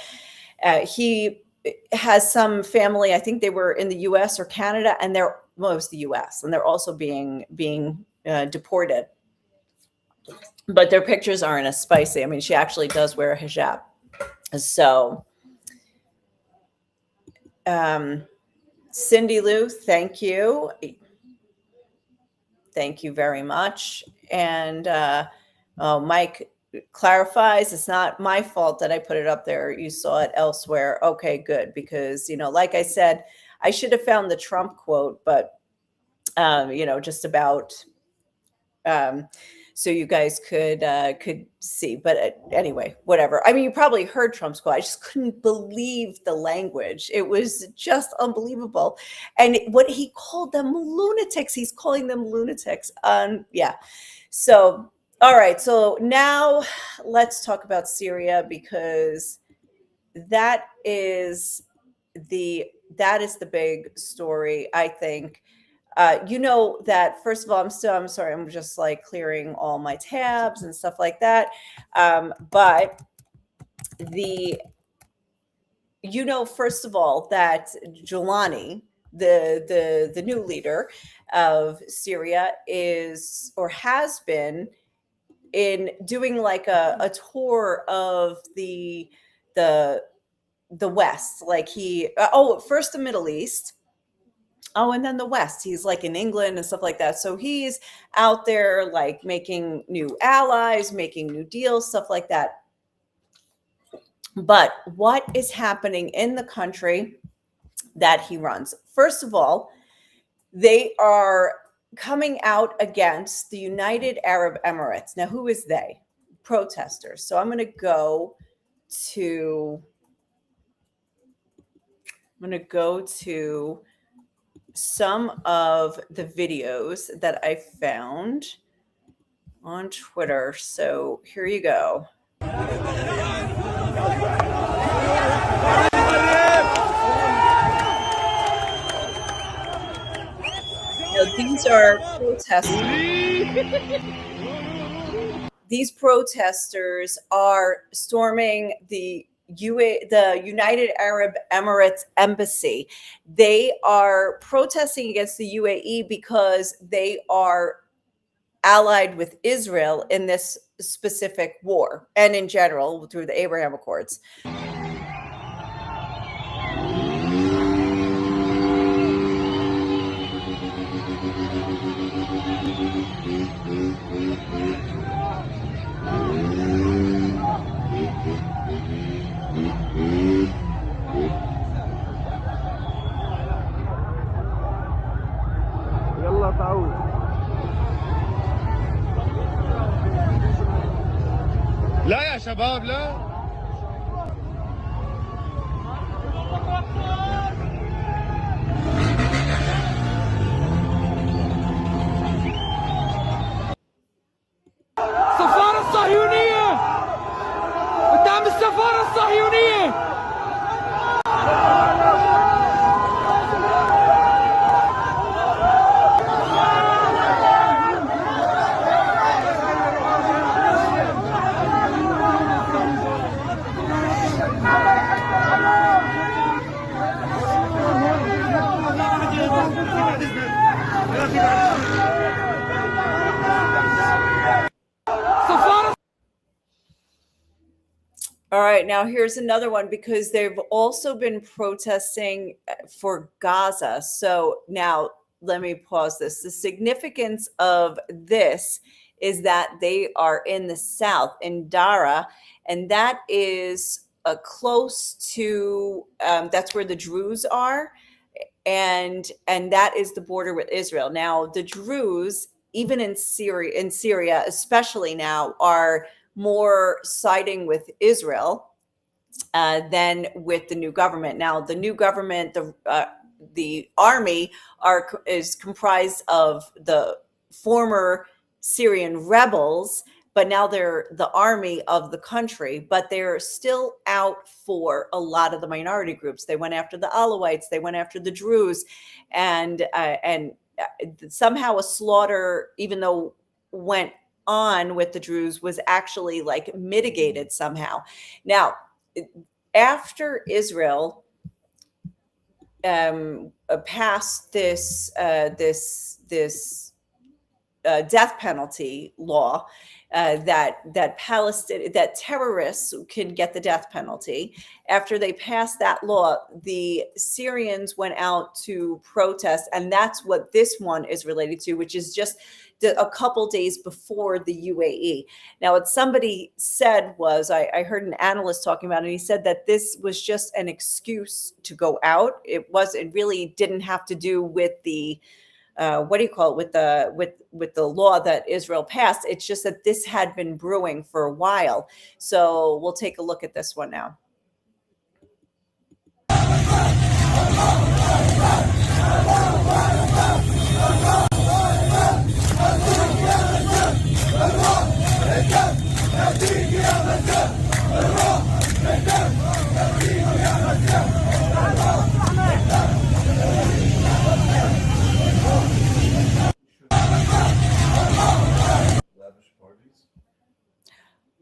He has some family. I think they were in the U.S. or Canada, and it was the U.S. and they're also being deported. But their pictures aren't as spicy. I mean, she actually does wear a hijab. So, Cindy Lou, thank you. Thank you very much. And Mike clarifies it's not my fault that I put it up there. You saw it elsewhere. Okay, good. Because, like I said, I should have found the Trump quote, but, just about so you guys could see. But anyway, whatever. I mean, you probably heard Trump's quote. I just couldn't believe the language. It was just unbelievable. And what he called them lunatics, he's calling them lunatics. Yeah. So, all right. So now let's talk about Syria, because that is the big story, I think. That first of all, I'm sorry, I'm just like clearing all my tabs and stuff like that. But first of all, that Giuliani, the new leader of Syria, is or has been in doing like a tour of the West. Like first the Middle East. Oh, and then the West. He's like in England and stuff like that. So he's out there like making new allies, making new deals, stuff like that. But what is happening in the country that he runs? First of all, they are coming out against the United Arab Emirates. Now, who is they? Protesters. So I'm going to go to some of the videos that I found on Twitter. So here you go. These are protesters. These protesters are storming the United Arab Emirates embassy. They are protesting against the UAE because they are allied with Israel in this specific war and in general through the Abraham Accords. شباب لا السفارة الصهيونية قدام السفارة الصهيونية. All right, now here's another one because they've also been protesting for Gaza. So now let me pause this. The significance of this is that they are in the south, in Dara, and that is close to that's where the Druze are, and that is the border with Israel. Now the Druze, even in Syria, especially now, are more siding with Israel than with the new government. Now, the new government, the army is comprised of the former Syrian rebels, but now they're the army of the country. But they're still out for a lot of the minority groups. They went after the Alawites, they went after the Druze, and somehow a slaughter, even though went on with the Druze, was actually like mitigated somehow. Now, after Israel passed this death penalty law, that terrorists can get the death penalty. After they passed that law, the Syrians went out to protest, and that's what this one is related to, which is just a couple days before the UAE. Now, what somebody said was, I heard an analyst talking about it, and he said that this was just an excuse to go out. It really didn't have to do with the with the law that Israel passed. It's just that this had been brewing for a while. So we'll take a look at this one now.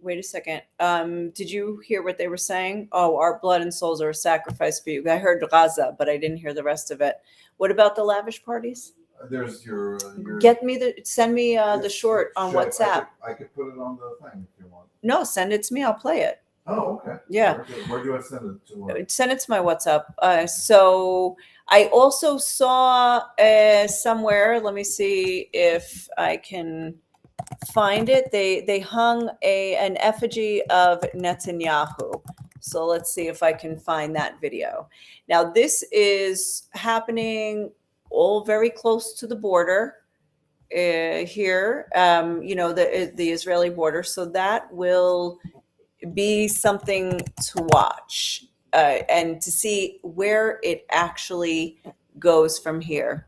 Wait a second. Did you hear what they were saying? Oh, our blood and souls are a sacrifice for you. I heard Gaza, but I didn't hear the rest of it. What about the lavish parties? There's your Send me the short on WhatsApp. I could put it on the thing if you want. No, send it to me. I'll play it. Oh, okay. Yeah. Where do I send it to? Send it to my WhatsApp. So I also saw somewhere, let me see if I can find it. They hung an effigy of Netanyahu. So let's see if I can find that video. Now, this is happening all very close to the border here, the Israeli border. So that will be something to watch and to see where it actually goes from here.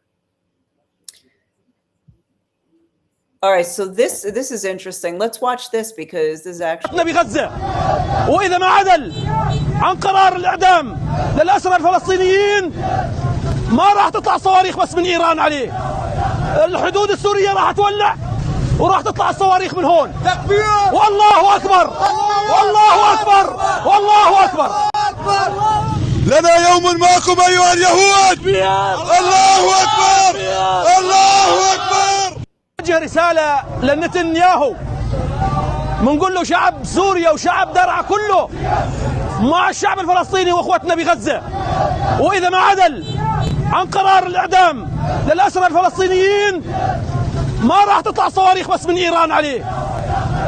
All right, so this is interesting. Let's watch this because this is actually بغزة وإذا ما عدل عن قرار الإعدام للأسرى الفلسطينيين ما راح تطلع صواريخ بس من إيران عليه. الحدود السورية راح تولع وراح تطلع الصواريخ من هون. تكبير والله أكبر والله أكبر والله أكبر. لنا يوم معكم أيها اليهود. الله أكبر الله أكبر. نوجه رسالة لنتنياهو بنقول له شعب سوريا وشعب درعا كله مع الشعب الفلسطيني واخوتنا بغزة، وإذا ما عدل عن قرار الإعدام للأسرى الفلسطينيين ما راح تطلع صواريخ بس من إيران عليه.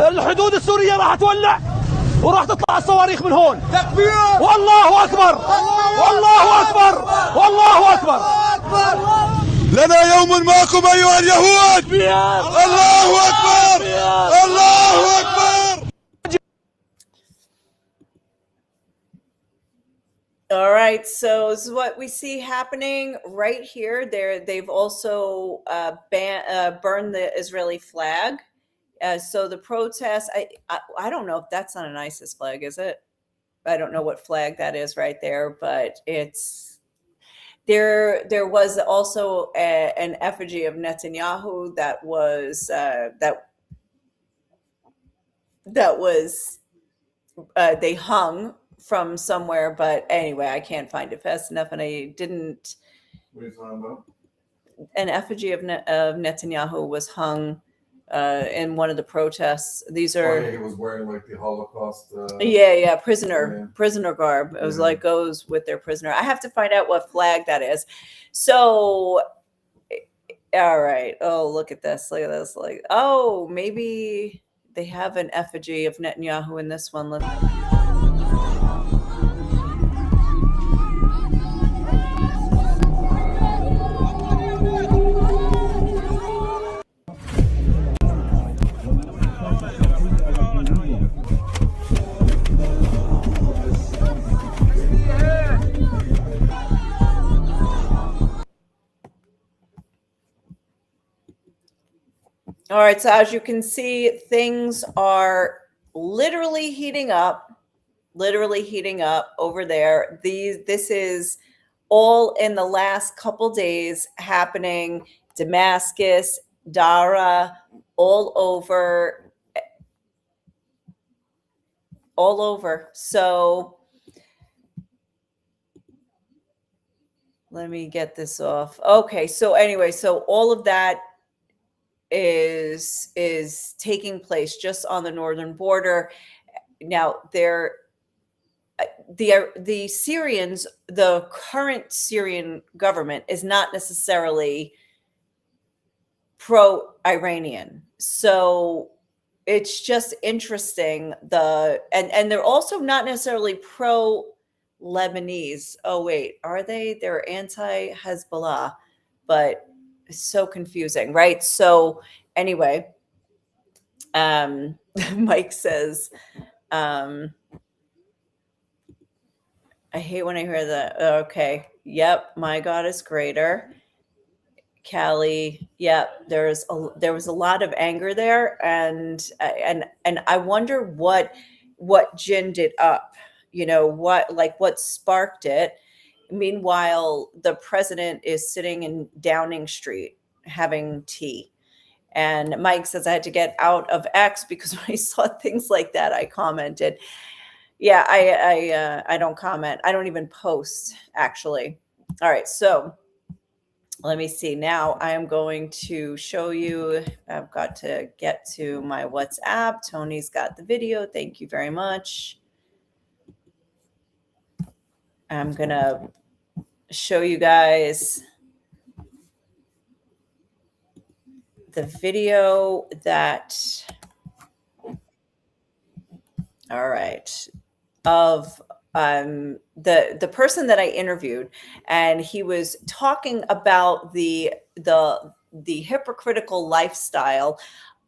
الحدود السورية راح تولع وراح تطلع الصواريخ من هون. تكبير والله أكبر والله أكبر والله أكبر. لنا يوم معكم أيها اليهود. الله أكبر الله أكبر. All right, so this is what we see happening right here. They've also burned the Israeli flag. So the protest, I don't know if that's not an ISIS flag, is it? I don't know what flag that is right there, but it's there. There was also an effigy of Netanyahu that was they hung from somewhere, but anyway, I can't find it fast enough, and I didn't. What are you talking about? An effigy of Netanyahu was hung in one of the protests. These Oh, are yeah, he was wearing like the Holocaust. yeah, prisoner Yeah. prisoner garb. It was Yeah. like goes with their prisoner. I have to find out what flag that is. So all right. Oh, look at this. Look at this. Like, oh, maybe they have an effigy of Netanyahu in this one. Look. All right, so as you can see, things are literally heating up over there. This is all in the last couple days happening. Damascus, Dara, all over. So let me get this off. Okay, so anyway, so all of that is taking place just on the northern border. Now the Syrians, the current Syrian government is not necessarily pro-Iranian. So it's just interesting and they're also not necessarily pro-Lebanese. Oh wait, are they? They're anti-Hezbollah, but it's so confusing, right? So anyway, Mike says, I hate when I hear that. Okay. Yep. My God is greater. Callie. Yep. There was a lot of anger there. And I wonder what ginned it up, what sparked it. Meanwhile, the president is sitting in Downing Street having tea. And Mike says, I had to get out of X because when I saw things like that, I commented. Yeah, I don't comment. I don't even post, actually. All right, so let me see. Now I am going to show you. I've got to get to my WhatsApp. Tony's got the video. Thank you very much. I'm going to show you guys the video that, all right, of the person that I interviewed, and he was talking about the hypocritical lifestyle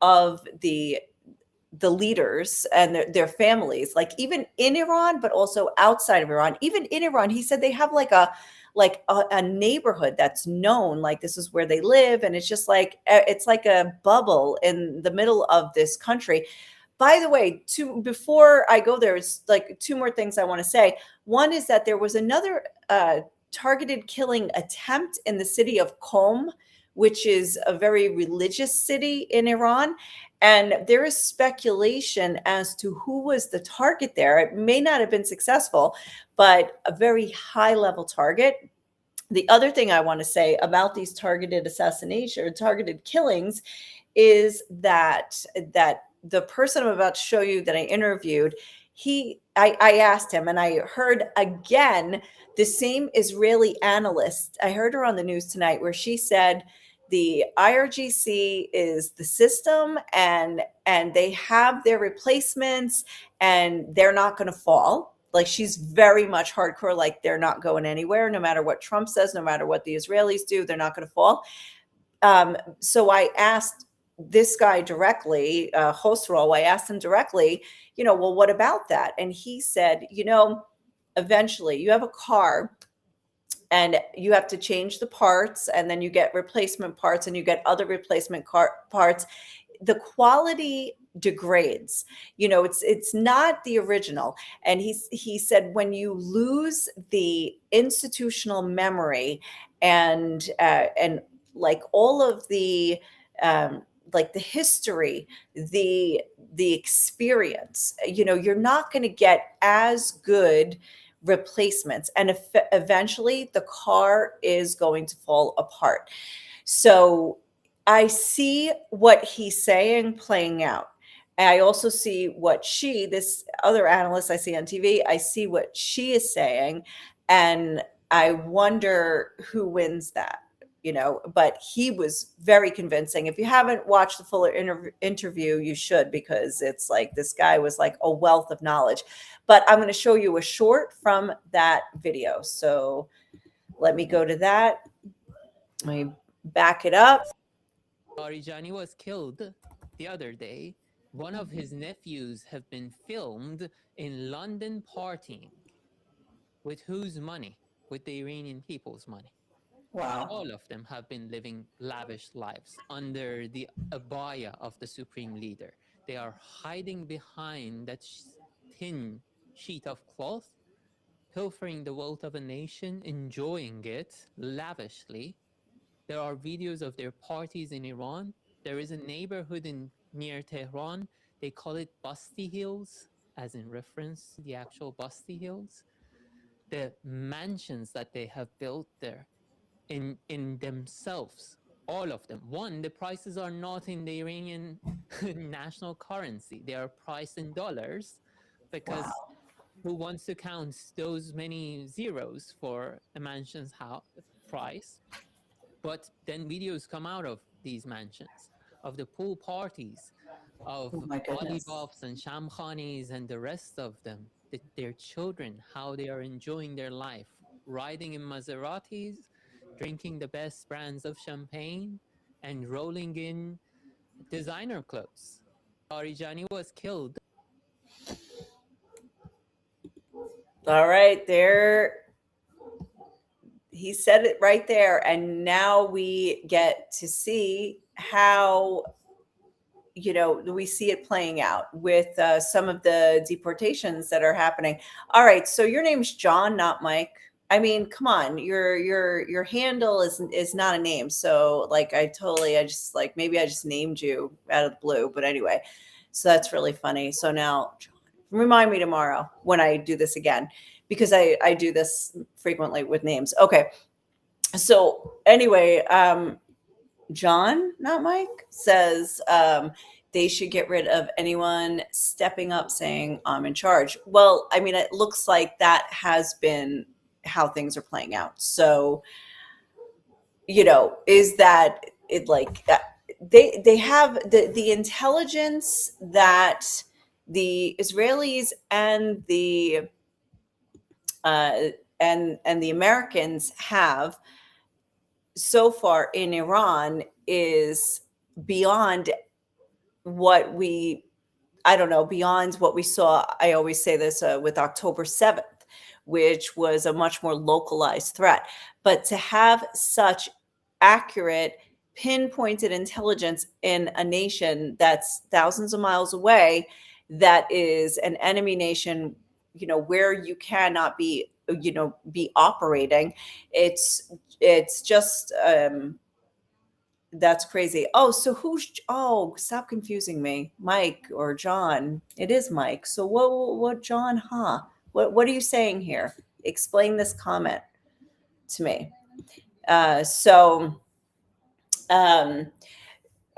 of the leaders and their families, like even in Iran, but also outside of Iran. Even in Iran, he said they have like a neighborhood that's known, like this is where they live, and it's just like it's like a bubble in the middle of this country. By the way, before I go there, it's like two more things I want to say. One is that there was another targeted killing attempt in the city of Qom, which is a very religious city in Iran. And there is speculation as to who was the target there. It may not have been successful, but a very high level target. The other thing I want to say about these targeted assassination or targeted killings is that the person I'm about to show you that I interviewed, I asked him, and I heard again the same Israeli analyst. I heard her on the news tonight where she said the IRGC is the system, and they have their replacements, and they're not going to fall. Like, she's very much hardcore, like they're not going anywhere, no matter what Trump says, no matter what the Israelis do, they're not going to fall. So I asked this guy directly, Hosrol, I asked him directly, well, what about that? And he said, eventually you have a car and you have to change the parts, and then you get replacement parts and you get other replacement parts. The quality degrades. It's not the original. And he said when you lose the institutional memory and like all of the like the history, the experience, you're not going to get as good replacements, and eventually the car is going to fall apart. So I see what he's saying playing out. I also see what this other analyst I see on TV, I see what she is saying. And I wonder who wins that, but he was very convincing. If you haven't watched the fuller interview, you should, because it's like this guy was like a wealth of knowledge. But I'm going to show you a short from that video. So let me go to that. Let me back it up. Arijani was killed the other day. One of his nephews have been filmed in London partying. With whose money? With the Iranian people's money. Wow. All of them have been living lavish lives under the abaya of the supreme leader. They are hiding behind that thin sheet of cloth, pilfering the wealth of a nation, enjoying it lavishly. There are videos of their parties in Iran. There is a neighborhood near Tehran. They call it Basti Hills, as in reference to the actual Basti Hills. The mansions that they have built there in themselves, all of them. One, the prices are not in the Iranian national currency. They are priced in dollars, because who wants to count those many zeros for a mansion's price? But then videos come out of these mansions, of the pool parties, of Ali Bafs and Shamkhanis and the rest of them, their children, how they are enjoying their life, riding in Maseratis, drinking the best brands of champagne, and rolling in designer clothes. Arijani was killed. All right, there. He said it right there. And now we get to see how, we see it playing out with some of the deportations that are happening. All right. So your name's John, not Mike. I mean, come on, your handle is not a name. So like, I just like, maybe I just named you out of the blue, but anyway, so that's really funny. So now remind me tomorrow when I do this again, because I do this frequently with names. Okay. So anyway, John, not Mike, says they should get rid of anyone stepping up saying I'm in charge. Well, I mean, it looks like that has been how things are playing out. So, is that it like they have the intelligence that the Israelis and the and the Americans have so far in Iran is beyond what beyond what we saw. I always say this with October 7th, which was a much more localized threat. But to have such accurate, pinpointed intelligence in a nation that's thousands of miles away, that is an enemy nation, where you cannot be operating, it's just that's crazy. Stop confusing me. Mike or John? It is Mike. So what John, what are you saying here? Explain this comment to me. All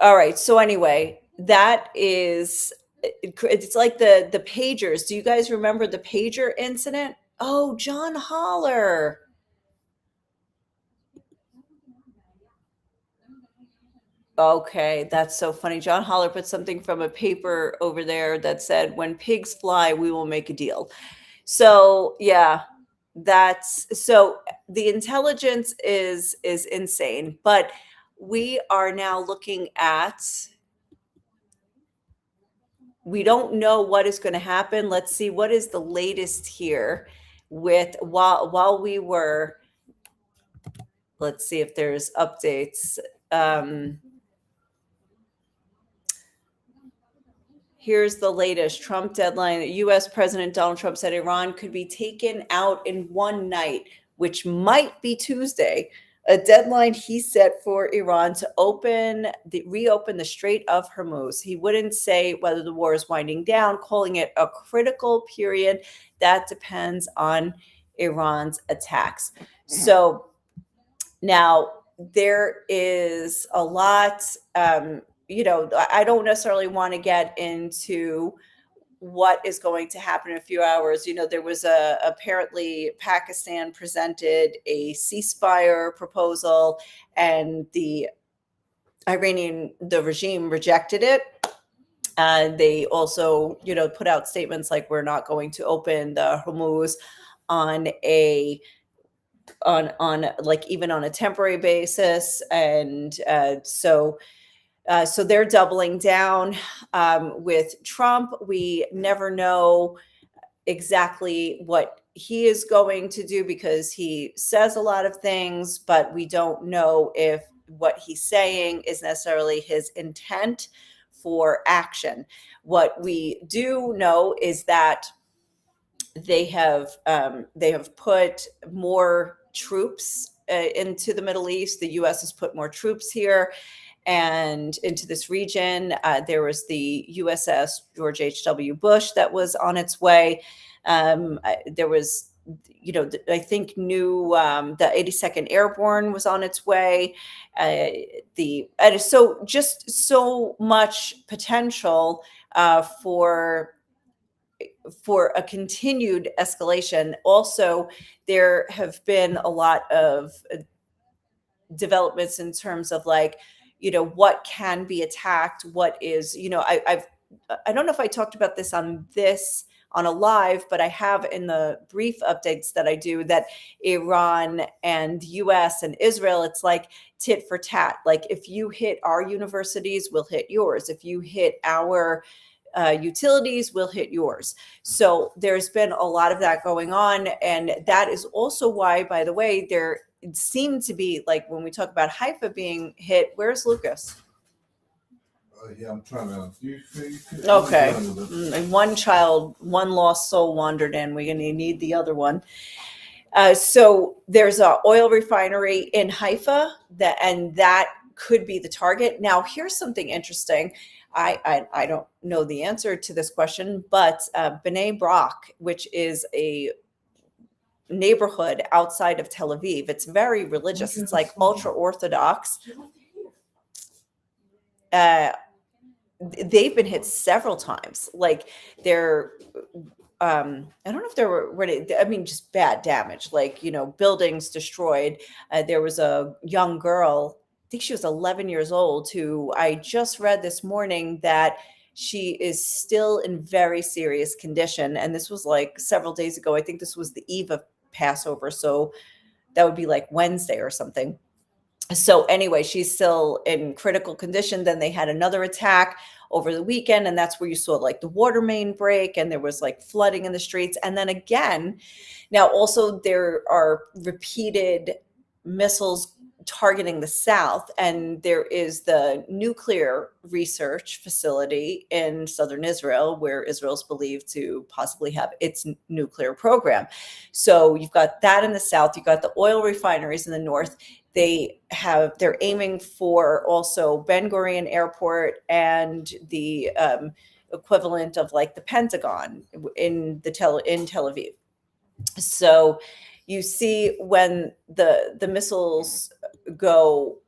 right. So anyway, that is, it's like the pagers. Do you guys remember the pager incident? Oh, John Holler. Okay, that's so funny. John Holler put something from a paper over there that said, "When pigs fly, we will make a deal." So yeah, so the intelligence is insane, but we are now looking at, we don't know what is going to happen. Let's see what is the latest here with while we were, let's see if there's updates. Here's the latest Trump deadline. US President Donald Trump said Iran could be taken out in one night, which might be Tuesday, a deadline he set for Iran to reopen the Strait of Hormuz. He wouldn't say whether the war is winding down, calling it a critical period that depends on Iran's attacks. So now there is a lot, I don't necessarily want to get into what is going to happen in a few hours. There was apparently Pakistan presented a ceasefire proposal, and the regime rejected it. They also, put out statements like, we're not going to open the Hormuz on like even on a temporary basis. And so they're doubling down. With Trump, we never know exactly what he is going to do, because he says a lot of things, but we don't know if what he's saying is necessarily his intent for action. What we do know is that they have put more troops into the Middle East. The U.S. has put more troops here and into this region. There was the USS George H.W. Bush that was on its way. There was, I think the 82nd Airborne was on its way. So just so much potential for a continued escalation. Also, there have been a lot of developments in terms of like, what can be attacked, what is, I don't know if I talked about this on a live, but I have in the brief updates that I do, that Iran and US and Israel, it's like tit for tat. Like, if you hit our universities, we'll hit yours. If you hit our utilities, will hit yours. So there's been a lot of that going on. And that is also why, by the way, there seemed to be, like, when we talk about Haifa being hit, where's Lucas? Yeah, I'm trying to. Okay. One child, one lost soul wandered in. We're going to need the other one. So there's an oil refinery in Haifa, and that could be the target. Now, here's something interesting. I don't know the answer to this question, but Bnei Brak, which is a neighborhood outside of Tel Aviv, it's very religious. It's like ultra Orthodox. They've been hit several times. Like, they're, I don't know if there were, just bad damage, like, buildings destroyed. There was a young girl, I think she was 11 years old, who I just read this morning that she is still in very serious condition. And this was like several days ago. I think this was the eve of Passover. So that would be like Wednesday or something. So anyway, she's still in critical condition. Then they had another attack over the weekend, and that's where you saw like the water main break, and there was like flooding in the streets. And then again, now also there are repeated missiles targeting the south, and there is the nuclear research facility in southern Israel, where Israel's believed to possibly have its nuclear program. So you've got that in the south, you've got the oil refineries in the north. They're aiming for also Ben Gurion Airport and the equivalent of like the Pentagon in Tel Aviv. So you see when the missiles go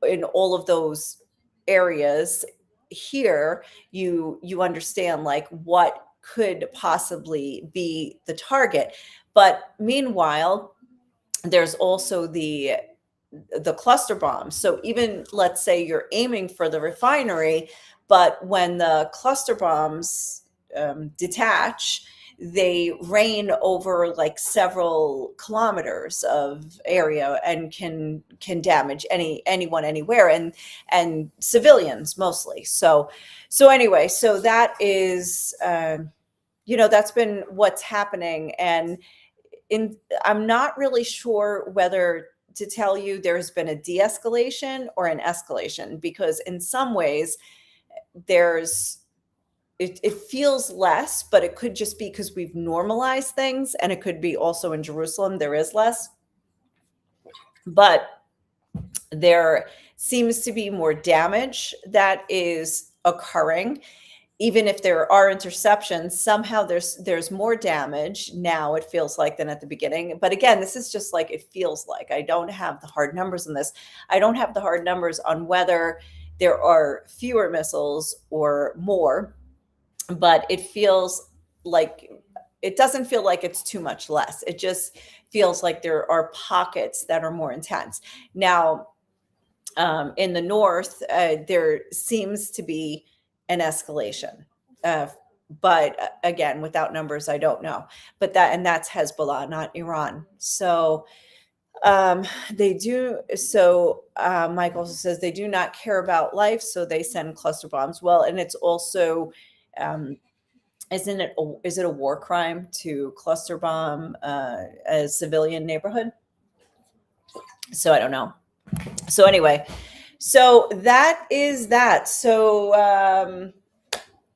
in all of those areas here, you understand like what could possibly be the target. But meanwhile, there's also the cluster bombs. So even, let's say you're aiming for the refinery, but when the cluster bombs detach, they rain over like several kilometers of area and can damage anyone anywhere, and civilians mostly. So anyway, so that is that's been what's happening. And I'm not really sure whether to tell you there's been a de-escalation or an escalation, because in some ways it feels less, but it could just be because we've normalized things, and it could be also in Jerusalem there is less. But there seems to be more damage that is occurring. Even if there are interceptions, somehow there's more damage now, it feels like, than at the beginning. But again, this is just like, it feels like. I don't have the hard numbers on this. I don't have the hard numbers on whether there are fewer missiles or more, but it feels like, it doesn't feel like it's too much less. It just feels like there are pockets that are more intense. Now, in the north, there seems to be an escalation. But again, without numbers, I don't know. But that's Hezbollah, not Iran. So they do. So Mike also says they do not care about life, so they send cluster bombs. Well, and it's also, is it a war crime to cluster bomb a civilian neighborhood? So I don't know. So anyway, so that is that. So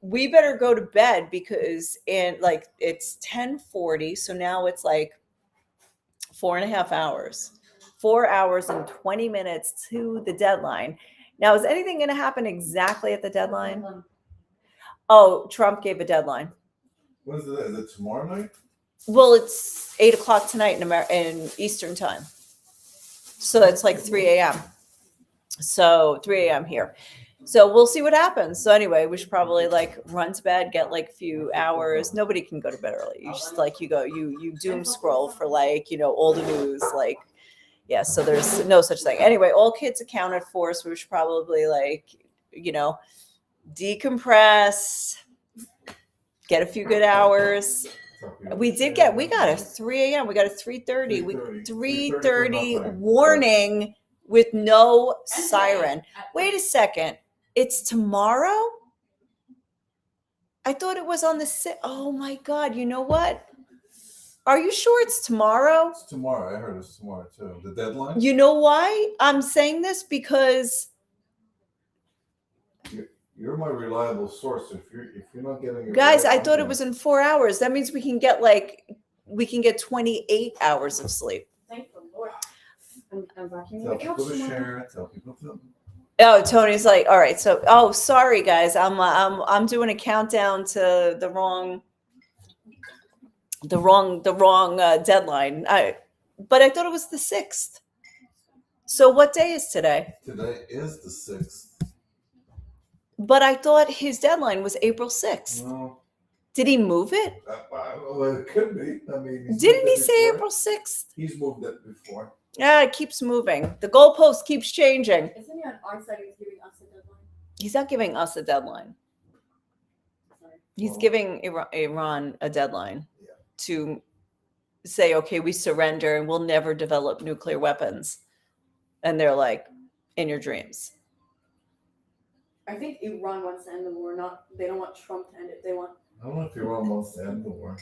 we better go to bed, because it's 10:40. So now it's like 4.5 hours, 4 hours and 20 minutes to the deadline. Now, is anything going to happen exactly at the deadline? Oh, Trump gave a deadline. What is it? Is it tomorrow night? Well, it's 8:00 tonight in Eastern time. So it's like 3 a.m. So 3 a.m. here. So we'll see what happens. So anyway, we should probably run to bed, get a few hours. Nobody can go to bed early. You just you doom scroll for all the news. Yeah, so there's no such thing. Anyway, all kids accounted for, so we should probably decompress, get a few good hours. We got a 3 a.m. We got a 3:30. 3:30 warning with no siren. Wait a second. It's tomorrow? I thought it was on the 6th. Oh my God. You know what? Are you sure it's tomorrow? It's tomorrow. I heard it's tomorrow too. The deadline? You know why I'm saying this? Because You're my reliable source. If you're not getting it guys, right, I thought it was in 4 hours. That means we can get 28 hours of sleep. Thank the Lord. I'm vacuuming Tell the couch people to tomorrow. share it. Tell people to. Oh, Tony's like, all right. So, oh, sorry guys, I'm doing a countdown to the wrong deadline. But I thought it was the 6th. So what day is today? Today is the 6th. But I thought his deadline was April 6th. No, Did he move it? I don't know. It could be. I mean, Didn't he say April 6th? He's moved it before. Yeah, it keeps moving. The goalpost keeps changing. Isn't he on our side? He's giving us a deadline. He's not giving us a deadline. Sorry. He's Well, giving Iran a deadline Yeah. to say, okay, we surrender and we'll never develop nuclear weapons. And they're like, in your dreams. I think Iran wants to end the war. They don't want Trump to end it. They want. I don't know if Iran wants to end the war.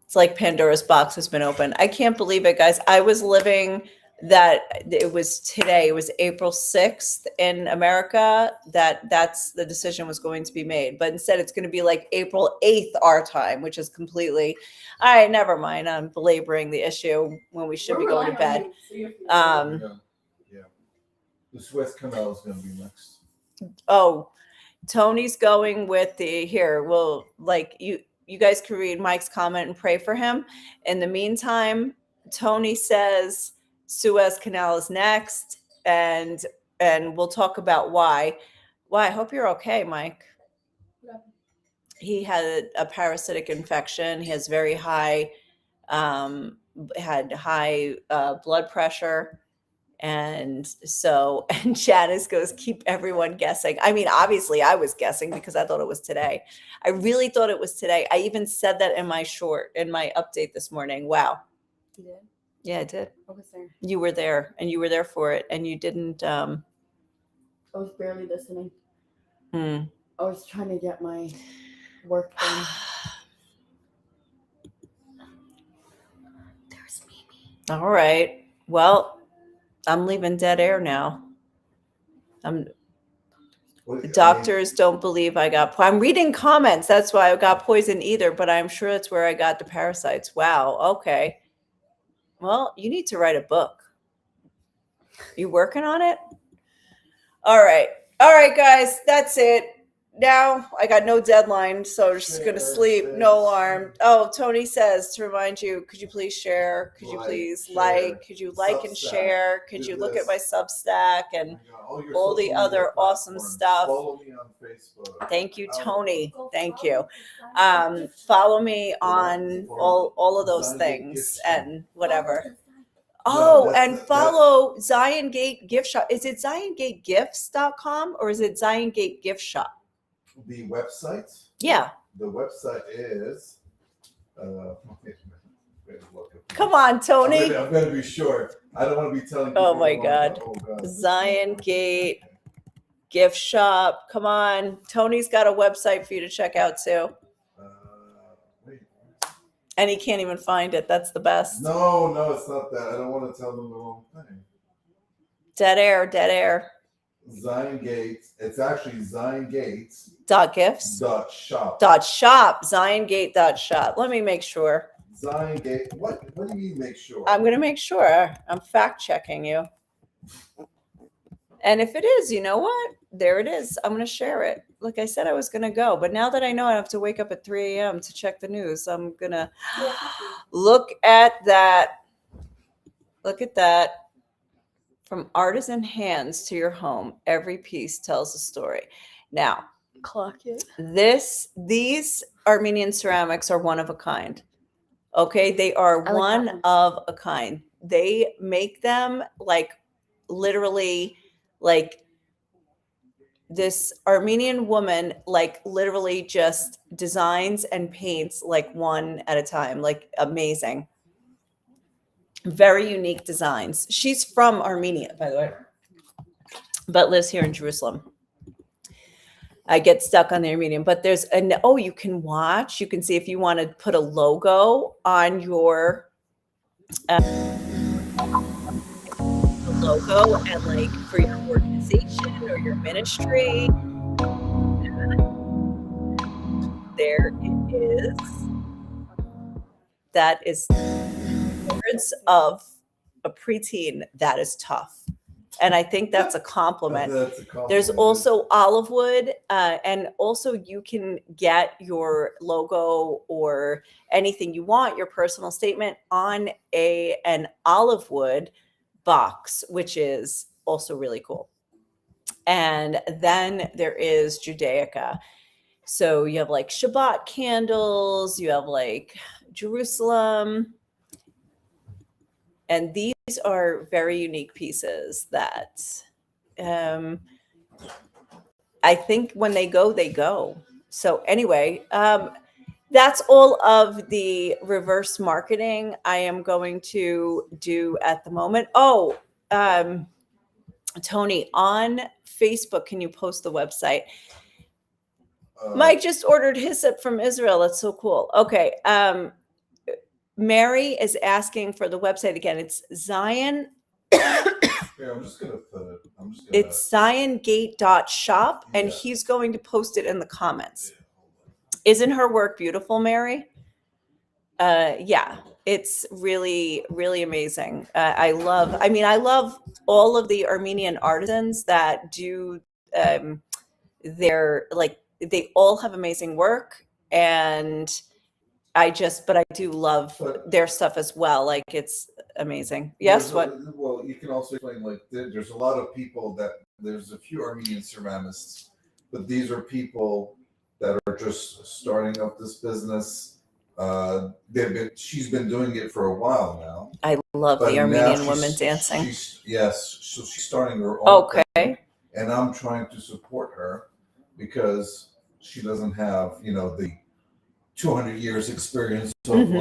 It's like Pandora's box has been opened. I can't believe it, guys. I was living that it was today. It was April 6th in America that's the decision was going to be made. But instead it's going to be like April 8th our time, which is completely, all right, never mind. I'm belaboring the issue when we should be going to bed. Yeah. The Suez Canal is going to be next. Oh, Tony's going with well, you guys can read Mike's comment and pray for him. In the meantime, Tony says Suez Canal is next, and we'll talk about why. I hope you're okay, Mike. Yeah. He had a parasitic infection. He has very high, had high blood pressure. And Janice goes, keep everyone guessing. I mean, obviously I was guessing because I thought it was today. I really thought it was today. I even said that in my update this morning. Wow. You did? Yeah, I did. I was there. You were there, and you were there for it, and you didn't. I was barely listening. I was trying to get my work done. All right. Well, I'm leaving dead air now. The doctors don't believe I got. I'm reading comments. That's why I got poison either, but I'm sure that's where I got the parasites. Wow. Okay. Well, you need to write a book. You working on it? All right. All right, guys. That's it. Now I got no deadline, so I'm just going to sleep. No alarm. Oh, Tony says to remind you, could you please share? Could you please like? Could you like and share? Could you look at my Substack and all the other awesome stuff? Follow me on Facebook. Thank you, Tony. Thank you. Follow me on all of those things and whatever. Oh, and follow Zion Gate Gift Shop. Is it ZionGateGifts.com or is it Zion Gate Gift Shop? The website? Yeah. The website is. Come on, Tony. I'm going to be sure. I don't want to be telling people. Oh my God. Zion Gate Gift Shop. Come on. Tony's got a website for you to check out too. Wait. And he can't even find it. That's the best. No, it's not that. I don't want to tell them the wrong thing. Dead air. Zion Gates. It's actually Zion Gates. .gifts. .shop. .shop. ZionGate.shop. Let me make sure. Zion Gate. What do you mean make sure? I'm going to make sure. I'm fact checking you. And if it is, you know what? There it is. I'm going to share it. Like I said, I was going to go. But now that I know I have to wake up at 3 a.m. to check the news, I'm going to look at that. Look at that. From artisan hands to your home, every piece tells a story. Now, Clock it. these Armenian ceramics are one of a kind. Okay, they are I like that one one. of a kind. They make them like literally like this Armenian woman like literally just designs and paints like one at a time, like amazing. Very unique designs. She's from Armenia, by the way, but lives here in Jerusalem. I get stuck on the Armenian, but there's you can watch. You can see if you want to put a logo on your logo and like for your organization or your ministry. There it is. That is words of a preteen. That is tough. And I think that's a compliment. That's a compliment. There's also olive wood, and also you can get your logo or anything you want, your personal statement on an olive wood box, which is also really cool. And then there is Judaica. So you have like Shabbat candles, you have like Jerusalem. And these are very unique pieces that I think when they go, they go. So anyway, that's all of the reverse marketing I am going to do at the moment. Oh, Tony, on Facebook, can you post the website? Mike just ordered hyssop from Israel. That's so cool. Okay. Mary is asking for the website again. It's Zion. Here, I'm just gonna put it. It's ZionGate.shop, and he's going to post it in the comments. Isn't her work beautiful, Mary? Yeah, it's really, really amazing. I love all of the Armenian artisans that do they all have amazing work, and I do love their stuff as well. Like it's amazing. Yes. Well, you can also explain like there's a lot of people there's a few Armenian ceramists, but these are people that are just starting up this business. She's been doing it for a while now. I love the Armenian women dancing. So she's starting her own thing, and I'm trying to support her because she doesn't have the 200 years experience of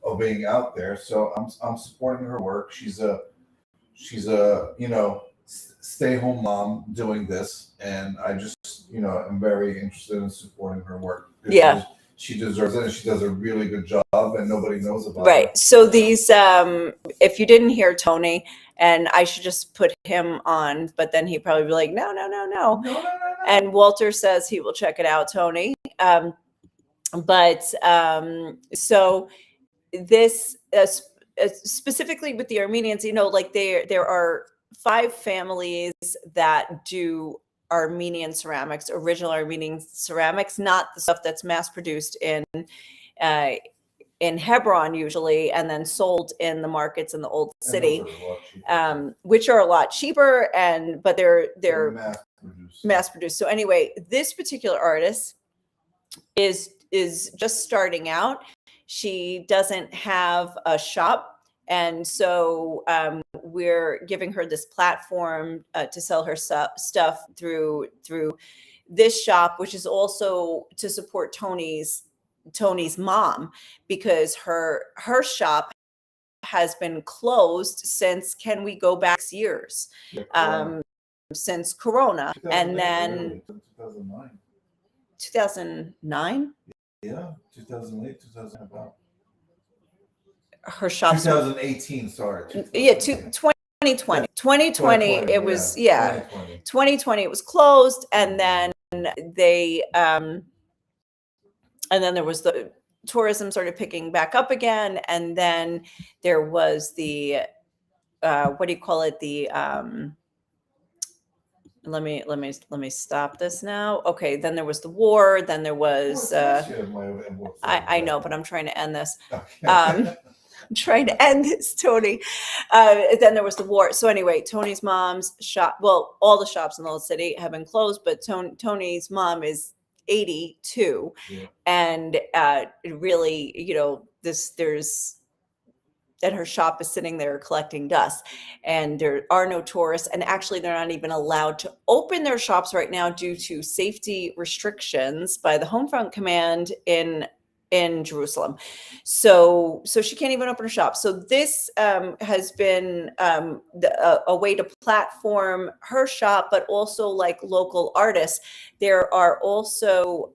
of being out there. So I'm supporting her work. She's a stay-home mom doing this, and I just am very interested in supporting her work. Yeah. she deserves it, and she does a really good job, and nobody knows about Right. it. So these, if you didn't hear Tony, and I should just put him on, but then he'd probably be like, no. No. And Walter says he will check it out, Tony. So this specifically with the Armenians, like there are 5 families that do Armenian ceramics, original Armenian ceramics, not the stuff that's mass produced in Hebron usually, and then sold in the markets in the old city, which are a lot cheaper, but they're mass produced. So anyway, this particular artist is just starting out. She doesn't have a shop, and so we're giving her this platform to sell her stuff through this shop, which is also to support Tony's mom, because her shop has been closed since, can we go back 6 years? Since Corona, and then 2009. Yeah, 2008, 2000 about. Her shop. 2018, sorry. 2020. 2020, it was, 2020 it was closed, and then they and then there was the tourism started picking back up again, and then there was the what do you call it, the let me stop this now. Okay, then there was the war, then there was I know, but I'm trying to end this. I'm trying to end this, Tony. Then there was the war. So anyway, Tony's mom's shop, well, all the shops in the old city have been closed, but Tony's mom is 82. And really, and her shop is sitting there collecting dust, and there are no tourists, and actually they're not even allowed to open their shops right now due to safety restrictions by the Homefront Command in Jerusalem. So she can't even open her shop. So this has been a way to platform her shop, but also like local artists. There are also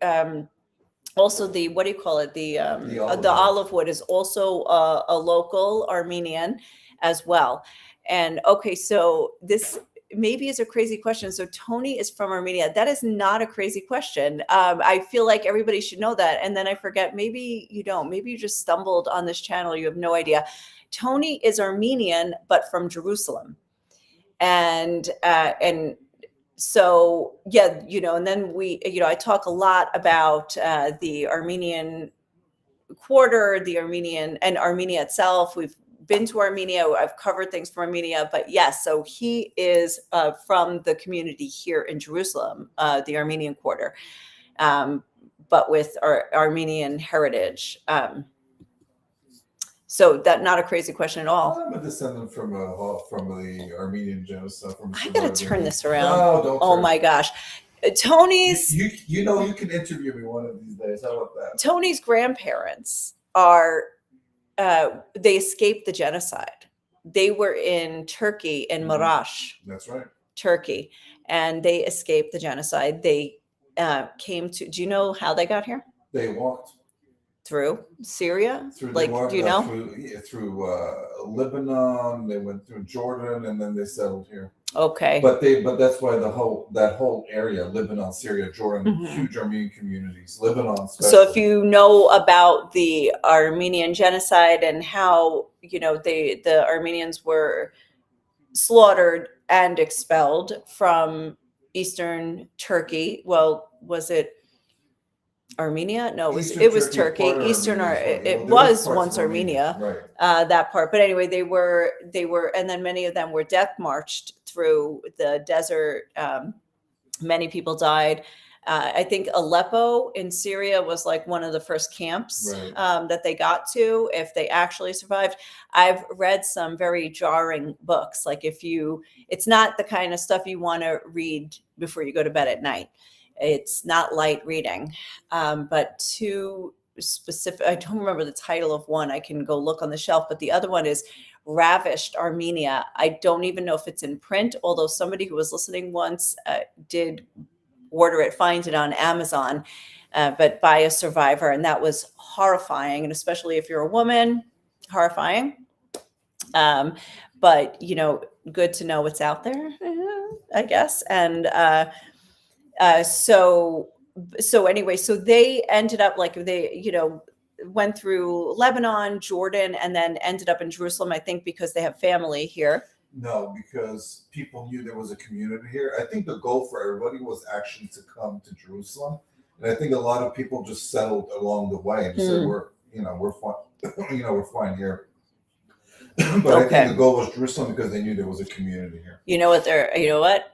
the, what do you call it? The olive wood is also a local Armenian as well. And okay, so this maybe is a crazy question. So Tony is from Armenia. That is not a crazy question. I feel like everybody should know that. And then I forget, maybe you don't, maybe you just stumbled on this channel. You have no idea. Tony is Armenian, but from Jerusalem. And so, yeah, and then I talk a lot about the Armenian quarter, the Armenia itself. We've been to Armenia. I've covered things from Armenia, but yes, so he is from the community here in Jerusalem, the Armenian quarter, but with our Armenian heritage. So that not a crazy question at all. I'm a descendant from the Armenian genocide. I gotta turn this around. No, don't. Oh my gosh, Tony's. You can interview me one of these days. How about that? Tony's grandparents are. They escaped the genocide. They were in Turkey, in Maraş. That's right. Turkey, and they escaped the genocide. They came to. Do you know how they got here? They walked through Syria. Do you know? Through Lebanon. They went through Jordan, and then they settled here. Okay. But that's why that whole area, Lebanon, Syria, Jordan, huge Armenian communities. Lebanon, especially. So if you know about the Armenian genocide and how the Armenians were slaughtered and expelled from eastern Turkey. Well, was it Armenia? No, it was Turkey. Eastern, it was once Armenia, right. That part. But anyway, they were, and then many of them were death marched through the desert. Many people died. I think Aleppo in Syria was like one of the first camps that they got to, if they actually survived. I've read some very jarring books. Like it's not the kind of stuff you want to read before you go to bed at night. It's not light reading, but two specific, I don't remember the title of one. I can go look on the shelf, but the other one is Ravished Armenia. I don't even know if it's in print, although somebody who was listening once did order it, find it on Amazon, but by a survivor. And that was horrifying. And especially if you're a woman, horrifying. But, you know, good to know what's out there, I guess. And so anyway, so they ended up like they, you know, went through Lebanon, Jordan, and then ended up in Jerusalem, I think, because they have family here. No, because people knew there was a community here. I think the goal for everybody was actually to come to Jerusalem, and I think a lot of people just settled along the way and said, "We're fine, we're fine here." But I think the goal was Jerusalem because they knew there was a community here. You know what?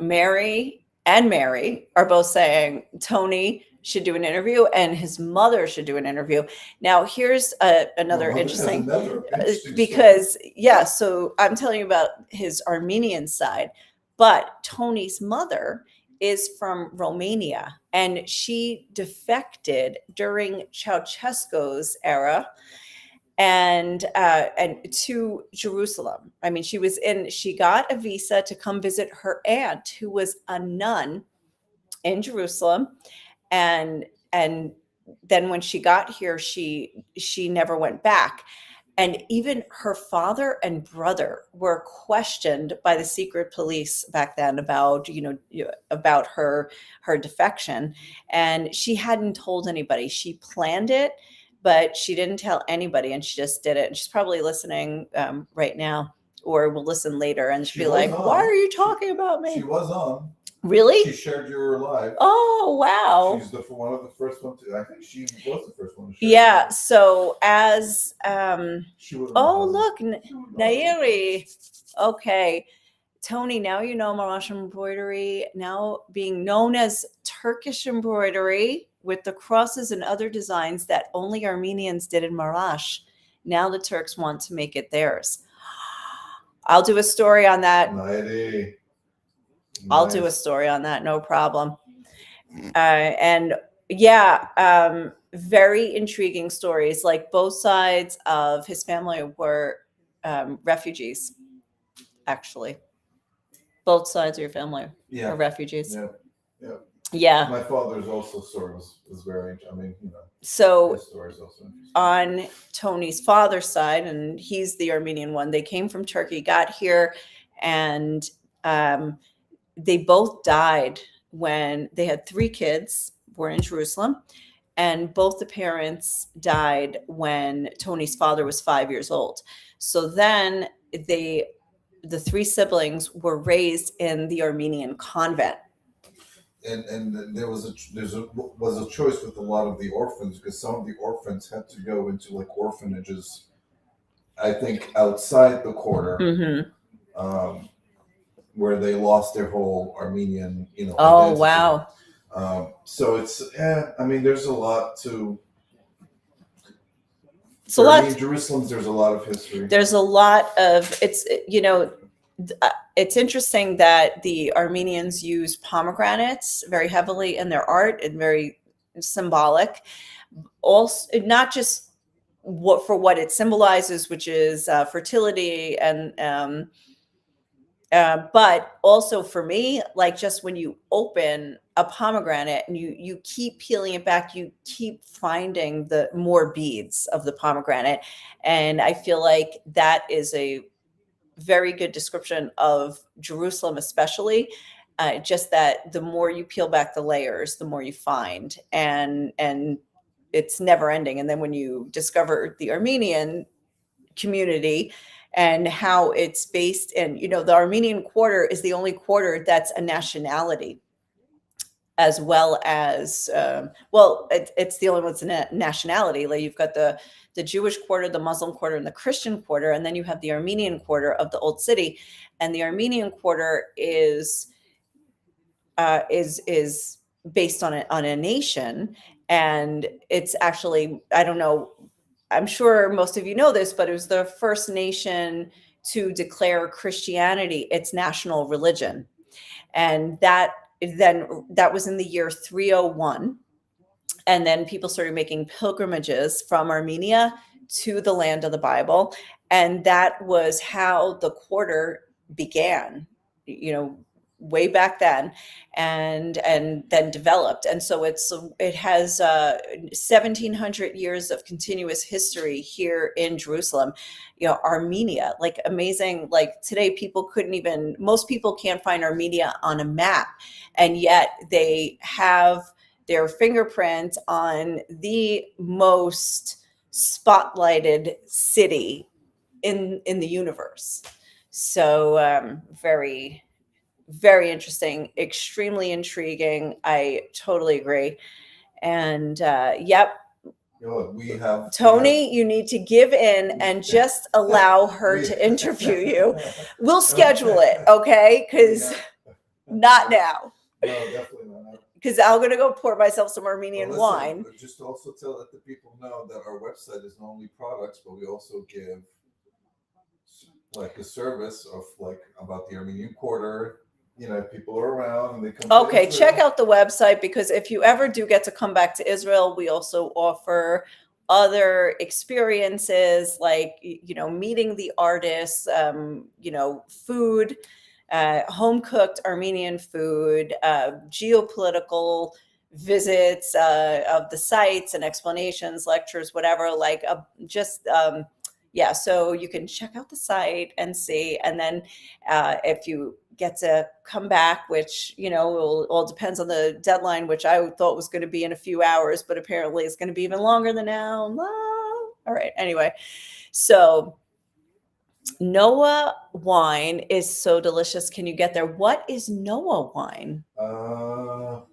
Mary and Mary are both saying Tony should do an interview and his mother should do an interview. Now, here's another interesting because so I'm telling you about his Armenian side, but Tony's mother is from Romania and she defected during Ceausescu's era and to Jerusalem. I mean, she got a visa to come visit her aunt who was a nun in Jerusalem. And then when she got here, she never went back. And even her father and brother were questioned by the secret police back then about, about her defection. And she hadn't told anybody. She planned it, but she didn't tell anybody, and she just did it. And she's probably listening right now, or will listen later, and she'll be like, "Why are you talking about me?" She was on. Really? She shared you were live. Oh, wow. She's one of the first ones. I think she was the first one to share. Yeah. So as look, Nairi. Nairi. Okay. Tony, now you know Marash embroidery, now being known as Turkish embroidery with the crosses and other designs that only Armenians did in Marash. Now the Turks want to make it theirs. I'll do a story on that. Nairi. I'll do a story on that, no problem. Very intriguing stories. Like both sides of his family were refugees, actually. Both sides of your family are refugees. Yeah. My father's also story was very, So his story is also interesting. On Tony's father's side, and he's the Armenian one, they came from Turkey, got here, and they both died when they had 3 kids born in Jerusalem, and both the parents died when Tony's father was 5 years old. So then the 3 siblings were raised in the Armenian convent. And there was a choice with a lot of the orphans, because some of the orphans had to go into like orphanages, I think outside the quarter. Mm-hmm. Where they lost their whole Armenian, Oh, identity. wow. So it's, there's a lot to. It's a lot. Jerusalem, there's a lot of history. There's a lot of, it's interesting that the Armenians use pomegranates very heavily in their art and very symbolic. Also, not just for what it symbolizes, which is fertility and, but also for me, like just when you open a pomegranate and you keep peeling it back, you keep finding the more beads of the pomegranate. And I feel like that is a very good description of Jerusalem, especially just that the more you peel back the layers, the more you find, and it's never ending. And then when you discover the Armenian community and how it's based in, the Armenian quarter is the only quarter that's a nationality, as well as, it's the only one that's a nationality. Like you've got the Jewish quarter, the Muslim quarter, and the Christian quarter, and then you have the Armenian quarter of the Old City. And the Armenian quarter is based on a nation, and it's actually, I don't know, I'm sure most of you know this, but it was the first nation to declare Christianity its national religion. And that was in the year 301. And then people started making pilgrimages from Armenia to the land of the Bible. And that was how the quarter began, way back then, and then developed. And so it has 1,700 years of continuous history here in Jerusalem. Armenia, like amazing. Like today, most people can't find Armenia on a map, and yet they have their fingerprint on the most spotlighted city in the universe. So very, very interesting, extremely intriguing. I totally agree. And yep, We have Tony, you need to give in and just allow her to interview you. We'll schedule it, okay? Because not now. No, definitely not. Because I'm going to go pour myself some Armenian Well, listen, wine. Just to also let the people know that our website is not only products, but we also give like a service of like about the Armenian Quarter. If people are around and they come. Okay, check out the website, because if you ever do get to come back to Israel, we also offer other experiences like meeting the artists, food, home cooked Armenian food, geopolitical visits of the sites and explanations, lectures, whatever. So you can check out the site and see, and then if you get to come back, which all depends on the deadline, which I thought was going to be in a few hours, but apparently it's going to be even longer than now. All right, anyway, so Noah wine is so delicious. Can you get there? What is Noah wine?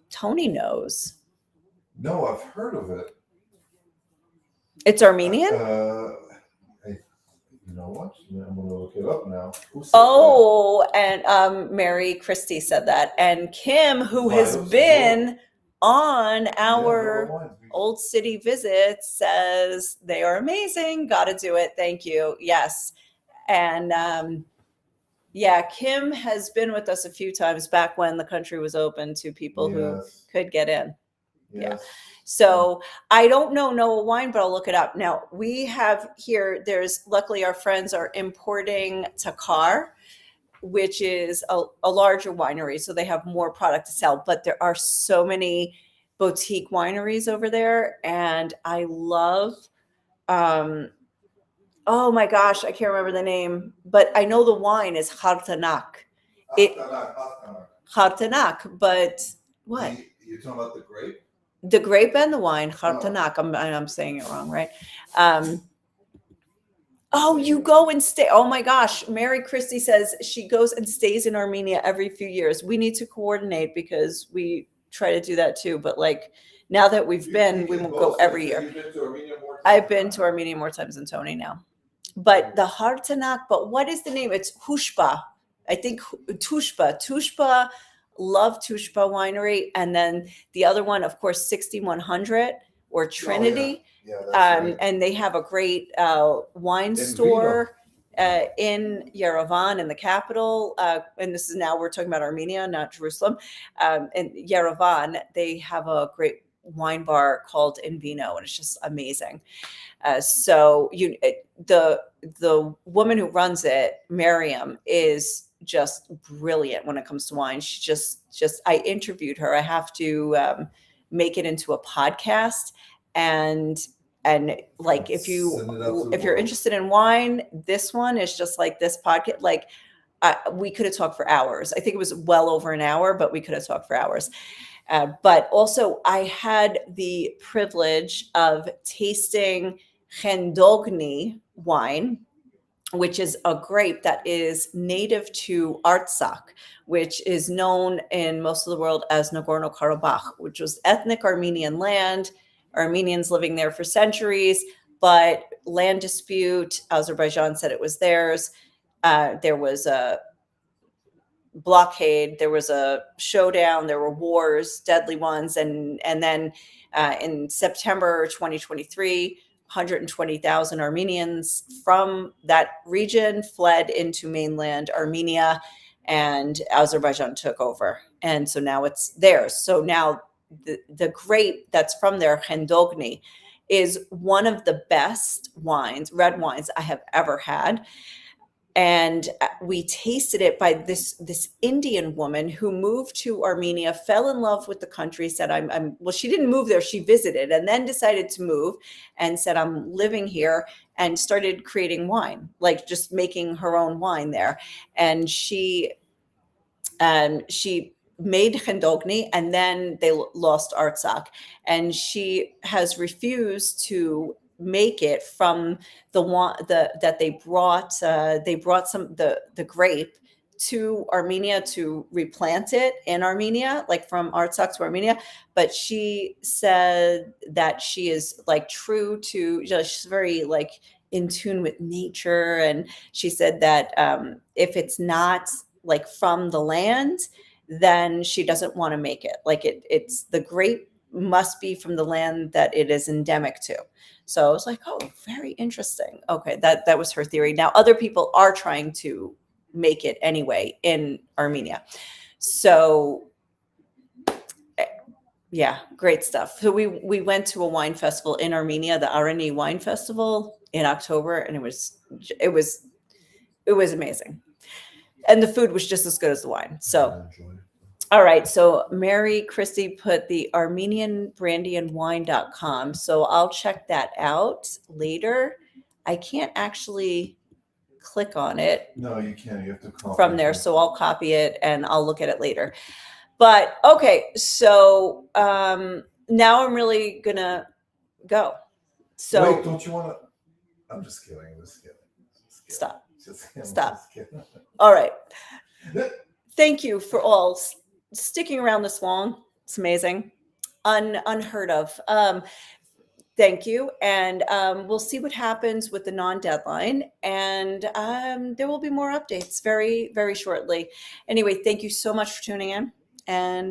Tony knows. No, I've heard of it. It's Armenian? You know what? I'm going to look it up now. And Mary Christie said that. And Kim, who has been on our Old City visits, says they are amazing. Got to do it. Thank you. Yes. And Kim has been with us a few times back when the country was open to people who could get in. Yes. Yeah. So I don't know Noah wine, but I'll look it up. Now we have here, luckily our friends are importing Takar, which is a larger winery. So they have more product to sell, but there are so many boutique wineries over there. And I love, oh my gosh, I can't remember the name, but I know the wine is Hartanak. Hartanak, but what? You're talking about the grape? The grape and the wine, Hartanak. I'm saying it wrong, right? You go and stay. Oh my gosh. Mary Christie says she goes and stays in Armenia every few years. We need to coordinate because we try to do that too. But like now that we've been, we won't go every year. I've been to Armenia more times than Tony now. But the Hartanak, but what is the name? It's Hushba. I think Tushpa. Love Tushpa winery. And then the other one, of course, 6100 or Trinity. Right. And they have a great wine store in Yerevan, in the capital. And this is now we're talking about Armenia, not Jerusalem. In Yerevan, they have a great wine bar called In Vino, and it's just amazing. The woman who runs it, Miriam, is just brilliant when it comes to wine. She just I interviewed her. I have to make it into a podcast, and like if you're interested in wine, this one is just like this podcast. Like we could have talked for hours. I think it was well over an hour, but we could have talked for hours. But also I had the privilege of tasting Chendogni wine, which is a grape that is native to Artsakh, which is known in most of the world as Nagorno-Karabakh, which was ethnic Armenian land, Armenians living there for centuries, but land dispute, Azerbaijan said it was theirs. There was a blockade, there was a showdown, there were wars, deadly ones. And then in September 2023, 120,000 Armenians from that region fled into mainland Armenia, and Azerbaijan took over. And so now it's theirs. So now the grape that's from there, Chendogni, is one of the best wines, red wines I have ever had. and we tasted it by this Indian woman who moved to Armenia, fell in love with the country, said I'm well, she didn't move there, she visited and then decided to move and said I'm living here, and started creating wine, like just making her own wine there. And she made chendogni, and then they lost Artsakh, and she has refused to make it from the one that they brought some the grape to Armenia to replant it in Armenia, like from Artsakh to Armenia. But she said that she is like true to, just very like in tune with nature, and she said that if it's not like from the land, then she doesn't want to make it. Like it's the grape must be from the land that it is endemic to. So I was like, oh, very interesting. Okay, that was her theory. Now other people are trying to make it anyway in Armenia. So yeah, great stuff. So we went to a wine festival in Armenia, the Arani Wine Festival in October, and it was amazing. And the food was just as good as the wine. So, all right. So Mary Christie put the ArmenianBrandyandWine.com. So I'll check that out later. I can't actually click on it. No, you can't. You have to copy from there. it. So I'll copy it and I'll look at it later. But okay. So now I'm really going to go. So wait, don't you want to? I'm just kidding. Just kidding. Stop. Just kidding. Stop. Just kidding. All right. Thank you for all sticking around this long. It's amazing. Unheard of. Thank you. And we'll see what happens with the non-deadline. And there will be more updates very, very shortly. Anyway, thank you so much for tuning in. And